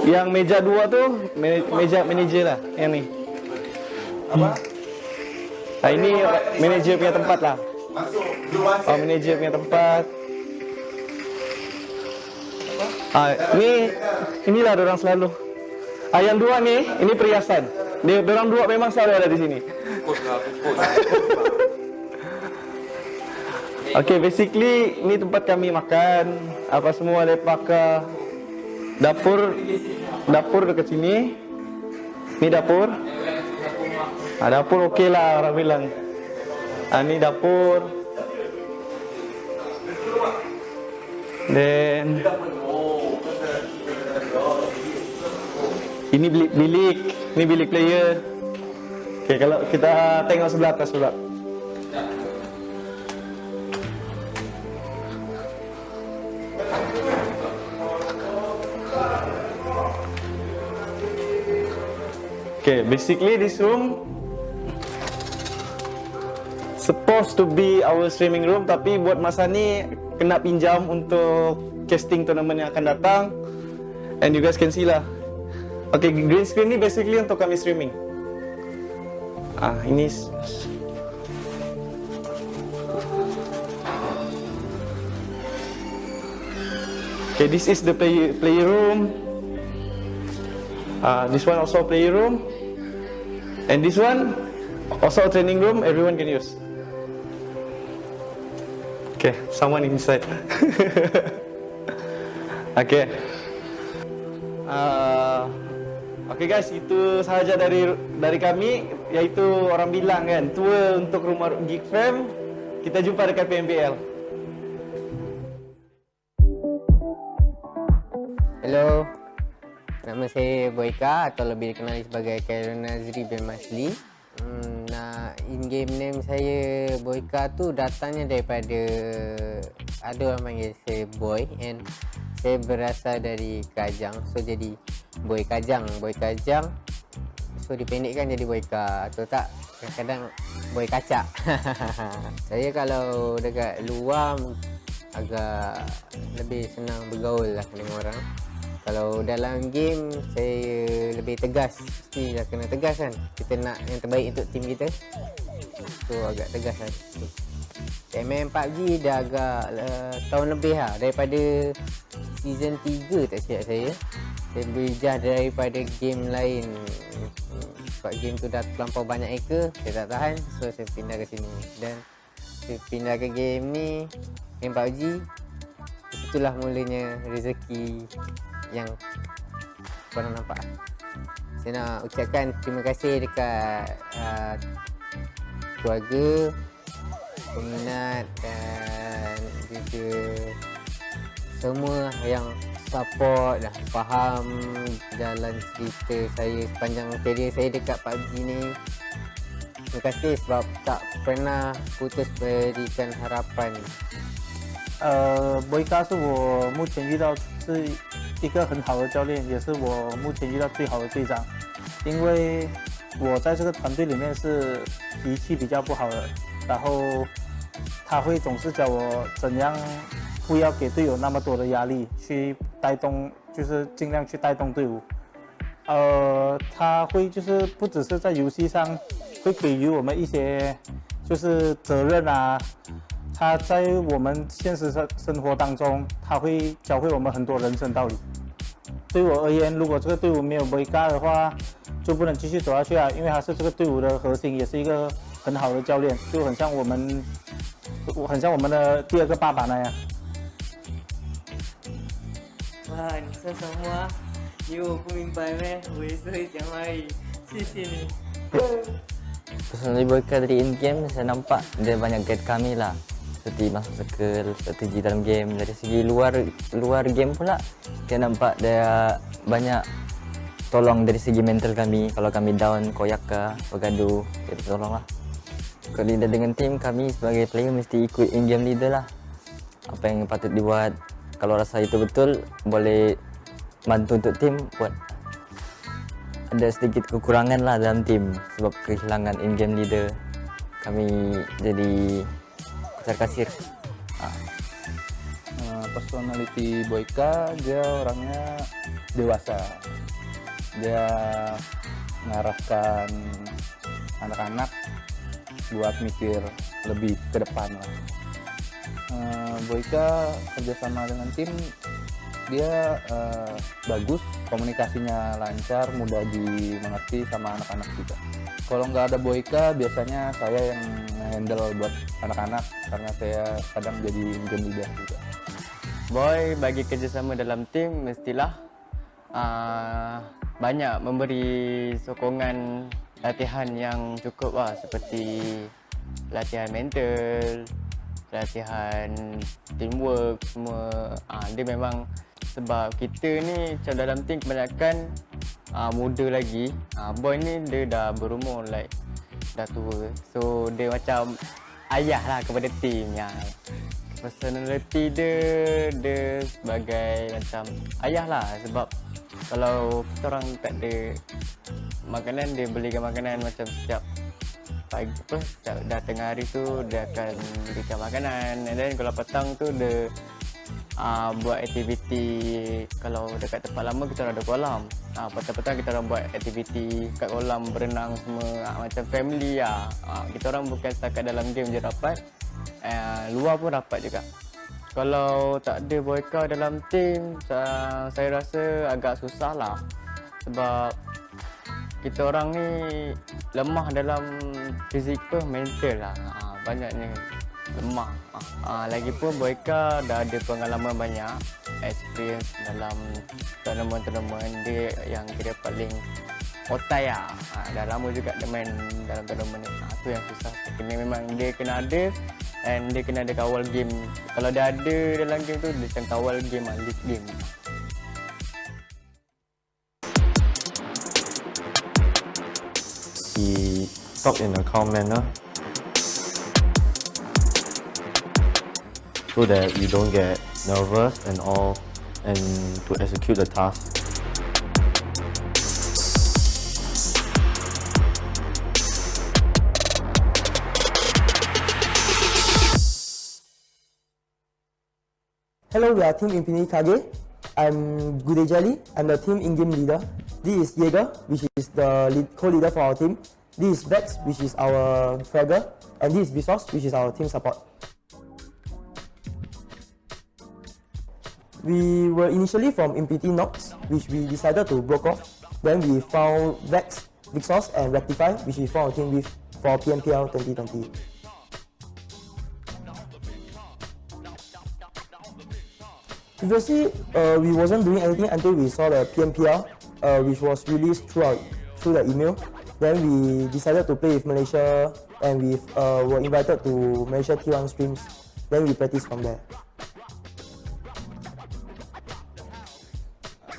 Yang meja 2 tu meja manager lah, yang ni. Apa? Ini manager punya tempat lah. Manager punya tempat. Inilah orang selalu. Yang 2 ni, ini perhiasan. Orang 2 memang selalu ada di sini. Okay, basically ni tempat kami makan, apa semua lepak ke. Dapur dekat sini. Ni dapur. Dapur okey lah orang bilang. Ni dapur. Then ini bilik. Ini bilik player. Okay, kalau kita tengok sebelah atas pula. Okay, basically this room supposed to be our streaming room, tapi buat masa ni kena pinjam untuk casting tournament yang akan datang. And you guys can see lah. Okay, green screen ni basically untuk kami streaming. Ini okay, this is the play room. This one also play room. And this one also a training room, everyone can use. Okay, someone inside. Okay. Okay guys, itu sahaja dari kami, yaitu orang bilang kan, tour untuk rumah Geek Fam. Kita jumpa dekat PMPL. Hello. Nama saya Boyka atau lebih dikenali sebagai Khairul Nazri bin Masli. In-game name saya Boyka tu datangnya daripada ada orang panggil saya Boy, and saya berasal dari Kajang, so jadi Boy Kajang. So dipendekkan jadi Boyka atau tak, kadang-kadang Boy Kacak. Saya kalau dekat luar agak lebih senang bergaul lah dengan orang. Kalau dalam game saya lebih tegas, mesti dah kena tegas kan. Kita nak yang terbaik untuk tim kita, so agak tegas lah. Main PUBG dah agak setahun lebih lah, daripada season 3 tak silap saya. Saya berhijrah daripada game lain sebab game tu dah terlampau banyak hacker, saya tak tahan, so saya pindah ke sini. Dan saya pindah ke game ni, game PUBG. Itulah mulanya rezeki yang korang nampak. Saya nak ucapkan terima kasih dekat keluarga, peminat dan juga semua yang support dah faham jalan cerita saya sepanjang karier saya dekat PUBG ni. Terima kasih sebab tak pernah putus berikan harapan. 维嘎是我目前遇到是一个很好的教练，也是我目前遇到最好的队长。因为我在这个团队里面是脾气比较不好的，然后他会总是教我怎样不要给队友那么多的压力，去带动，就是尽量去带动队伍。他会就是不只是在游戏上会给予我们一些就是责任啊。 他在我们现实生活当中，他会教会我们很多人生道理。对我而言，如果这个队伍没有维嘎的话，就不能继续走下去啊！因为他是这个队伍的核心，也是一个很好的教练，就很像我们的第二个爸爸那样。哇，你说什么啊？因为我不明白咩，我也是会讲华语，谢谢你。Personally Boyka dari in-game saya nampak dia banyak guide kami lah, seperti masuk circle, strategi dalam game. Dari segi luar game pula dia nampak dia banyak tolong dari segi mental kami. Kalau kami down, koyak ke, bergaduh, dia tolong lah. Kalau leader dengan tim, kami sebagai player mesti ikut in-game leader lah. Apa yang patut dibuat. Kalau rasa itu betul, boleh bantu untuk tim buat. Ada sedikit kekurangan lah dalam tim sebab kehilangan in-game leader. Kami jadi kucar kasir. Personality Boyka, dia orangnya dewasa. Dia mengarahkan anak-anak buat mikir lebih ke depan lah. Boyka kerjasama dengan tim, dia bagus, komunikasinya lancar, mudah dimengerti sama anak-anak juga. Kalau nggak ada Boyka, biasanya saya yang handle buat anak-anak karena saya kadang jadi game leader juga. Boy bagi kerjasama dalam tim mestilah banyak memberi sokongan latihan yang cukup lah, seperti latihan mental, latihan teamwork semua. Dia memang sebab kita ni macam dalam tim kebanyakan muda lagi. Boy ni dia dah berumur, like dah tua, so dia macam ayah lah kepada tim. Personality dia sebagai macam ayah lah, sebab kalau kita orang tak ada makanan, dia belikan makanan macam setiap pagi setiap dah tengah hari tu dia akan berikan makanan, and then kalau petang tu dia buat aktiviti. Kalau dekat tempat lama kita orang ada kolam, petang-petang kita orang buat aktiviti kat kolam, berenang semua, macam family lah. Kita orang bukan setakat dalam game je rapat, luar pun rapat juga. Kalau tak ada Boyka dalam tim, saya rasa agak susah lah, sebab kita orang ni lemah dalam fizikal, mental lah, banyaknya lemah. Lagipun Boyka dah ada pengalaman banyak, experience dalam tournament dia yang kira paling otai lah. Dah lama juga dia main dalam tournament ni. Tu yang susah. Memang dia kena ada, and dia kena ada kawal game. Kalau dia ada dalam game tu, dia macam kawal game, lead game. He talk in a calm manner so that we don't get nervous and all, and to execute the task. Hello, we are Team Impunity Kage. I'm Gudejali. I'm the team in-game leader. This is Jaeger, which is the co-leader for our team. This is Vex, which is our fragger. And this is Vsauce, which is our team support. We were initially from Impunity Nox, which we decided to broke off. Then we found Vex, Vsauce, and Rectify, which we formed a team with for PMPL 2020. Previously, we wasn't doing anything until we saw the PMPL, which was released through the email. Then we decided to play with Malaysia, and we were invited to Malaysia T1 streams. Then we practiced from there.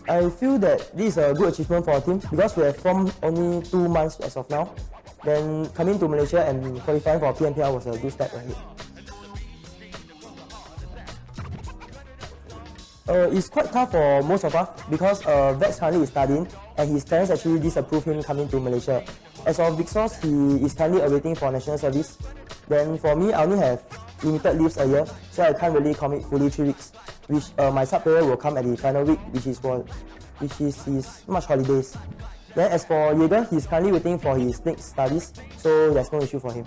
I feel that this is a good achievement for our team because we have formed only 2 months as of now. Then coming to Malaysia and qualifying for PMPL was a good step ahead. It's quite tough for most of us because Vex currently is studying and his parents actually disapprove him coming to Malaysia. As for Vsauce, he is currently awaiting for national service. Then for me, I only have limited leaves a year, so I can't really commit fully 3 weeks. Which my sub player will come at the final week, which is his March holidays. Then as for Jaeger, he's currently waiting for his next studies, so there's no issue for him.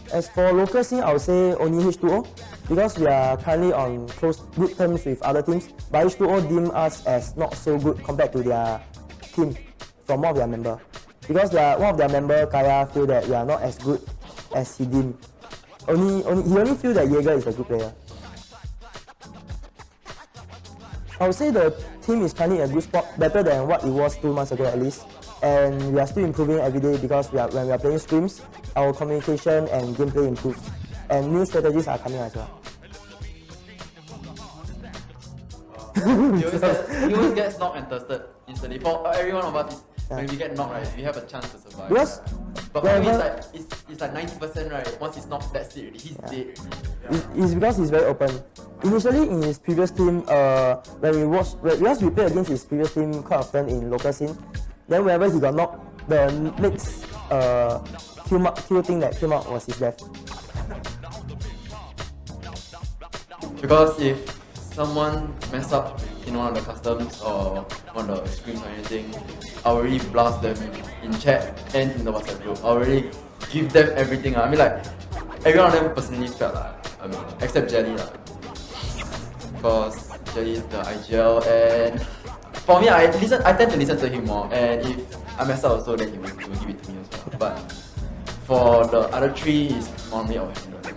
As for local scene, I would say only H2O. Because we are currently on good terms with other teams, but H2O deem us as not so good compared to their team from one of their members. Because one of their members, Kaya, feel that we are not as good as he deemed. He only feel that Jaeger is a good player. I would say the team is currently in a good spot, better than what it was 2 months ago at least. And we are still improving every day because when we are playing scrims, our communication and gameplay improves. And new strategies are coming as well. He always gets knocked and tested instantly. For every one of us, when we get knocked, right, we have a chance to survive. Because but for me, it's like 90%, right? Once he's knocked, that's it already. He's dead already. It's because he's very open. Initially in his previous team, because we played against his previous team quite often in local scene, then whenever he got knocked, the next kill thing that came out was his death. Because if someone mess up in one of the customs or one of the scrims or anything, I already blast them in chat and in the WhatsApp group. I already give them everything. I mean, like, every one of them personally felt except Jelly because Jelly is the IGL, and for me, I tend to listen to him more, and if I mess up also, then he will give it to me as well. But for the other three, it's normally I'll handle them.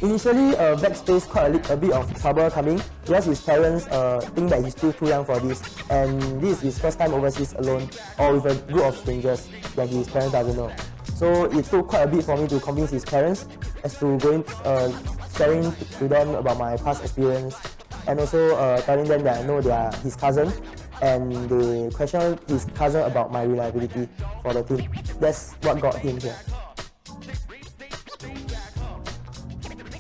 Initially, Vex faced quite a bit of trouble coming because his parents think that he's still too young for this, and this is his first time overseas alone or with a group of strangers that his parents doesn't know. So it took quite a bit for me to convince his parents as to sharing to them about my past experience, and also telling them that I know they are his cousin, and they question his cousin about my reliability for the team. That's what got him here.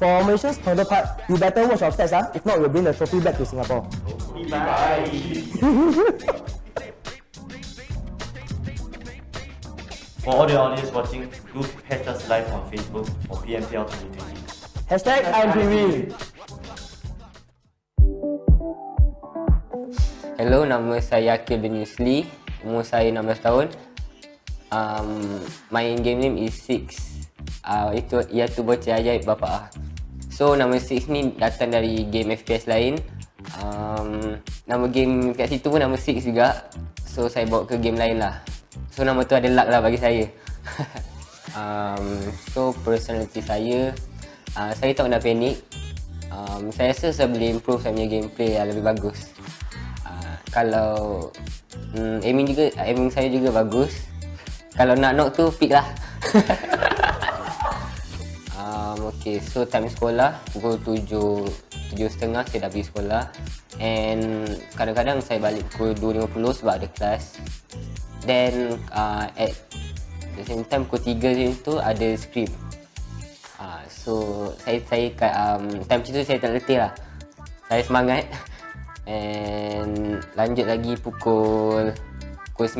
For Malaysia's counterpart, you better watch your stats, if not we'll bring the trophy back to Singapore. Bye. For all the audience watching, do catch us live on Facebook for PMPL 2020. #IMPV. Hello, nama saya Akil bin Yusli. Umur saya 16 tahun. My game name is Six. Itu iaitu bocah ajaib Bapak. So nama Six ni datang dari game FPS lain. Nama game kat situ pun nama Six juga. So saya bawa ke game lain lah. So nama tu ada luck lah bagi saya. So personality saya tak pernah panik. Saya rasa saya boleh improve saya punya gameplay yang lebih bagus. Kalau aiming saya juga bagus. Kalau nak knock tu pick lah. Okay, so time sekolah pukul 7.30 saya dah pergi sekolah, and kadang-kadang saya balik pukul 2.50 sebab ada kelas. Then at the same time pukul 3 macam tu ada Scrim. So saya kat time macam tu saya tak letih lah. Saya semangat. And lanjut lagi pukul 9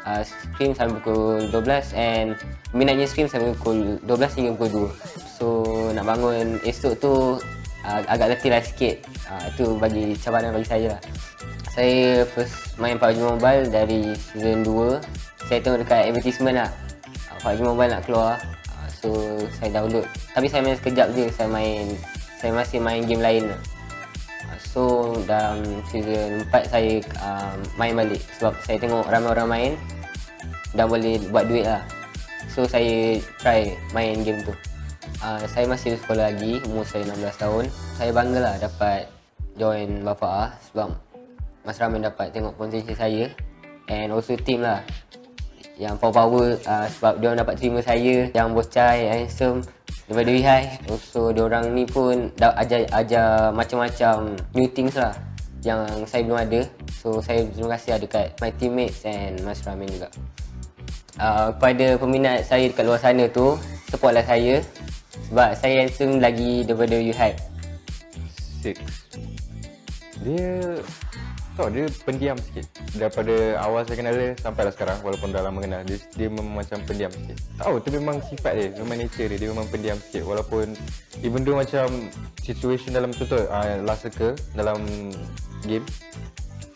Scrim sampai pukul 12, and minatnya Scrim sampai pukul 12 hingga pukul 2. So nak bangun esok tu agak letih lah sikit. Itu bagi cabaran bagi saya lah. Saya first main PUBG Mobile dari season 2. Saya tengok dekat advertisement lah, PUBG Mobile nak keluar. So saya download, tapi saya main sekejap je. Saya masih main game lain. So dalam season 4 saya main balik sebab saya tengok ramai orang main dah boleh buat duit lah. So saya try main game tu. Saya masih sekolah lagi, umur saya 16 tahun. Saya bangga lah dapat join Bapak sebab Mas Ramin dapat tengok potensi saya, and also team lah yang power sebab dia orang dapat terima saya yang bocah, yang handsome daripada Wihai. Also diorang ni pun dah ajar macam-macam new things lah yang saya belum ada. So saya terima kasih lah dekat my teammates and Mas Ramin juga. Kepada peminat saya dekat luar sana tu, supportlah saya sebab saya handsome lagi daripada Wihai. Six. Dia pendiam sikit. Daripada awal saya kenal dia sampailah sekarang, walaupun dah lama kenal, dia memang macam pendiam sikit. Tahu tu memang sifat dia, memang nature dia memang pendiam sikit. Walaupun even though macam situation dalam contoh last circle dalam game,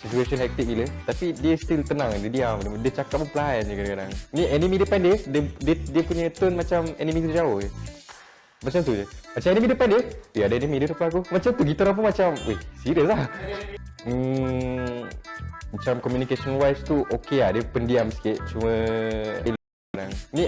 situation hektik gila, tapi dia still tenang, dia diam, dia cakap pun perlahan je kadang-kadang. Ni enemy depan dia punya tone macam enemy tu jauh je. Macam tu je. Macam enemy depan dia, ada enemy dia depan aku. Macam tu kita orang pun macam, weh, serius lah. Macam communication wise tu okey lah, dia pendiam sikit, cuma ni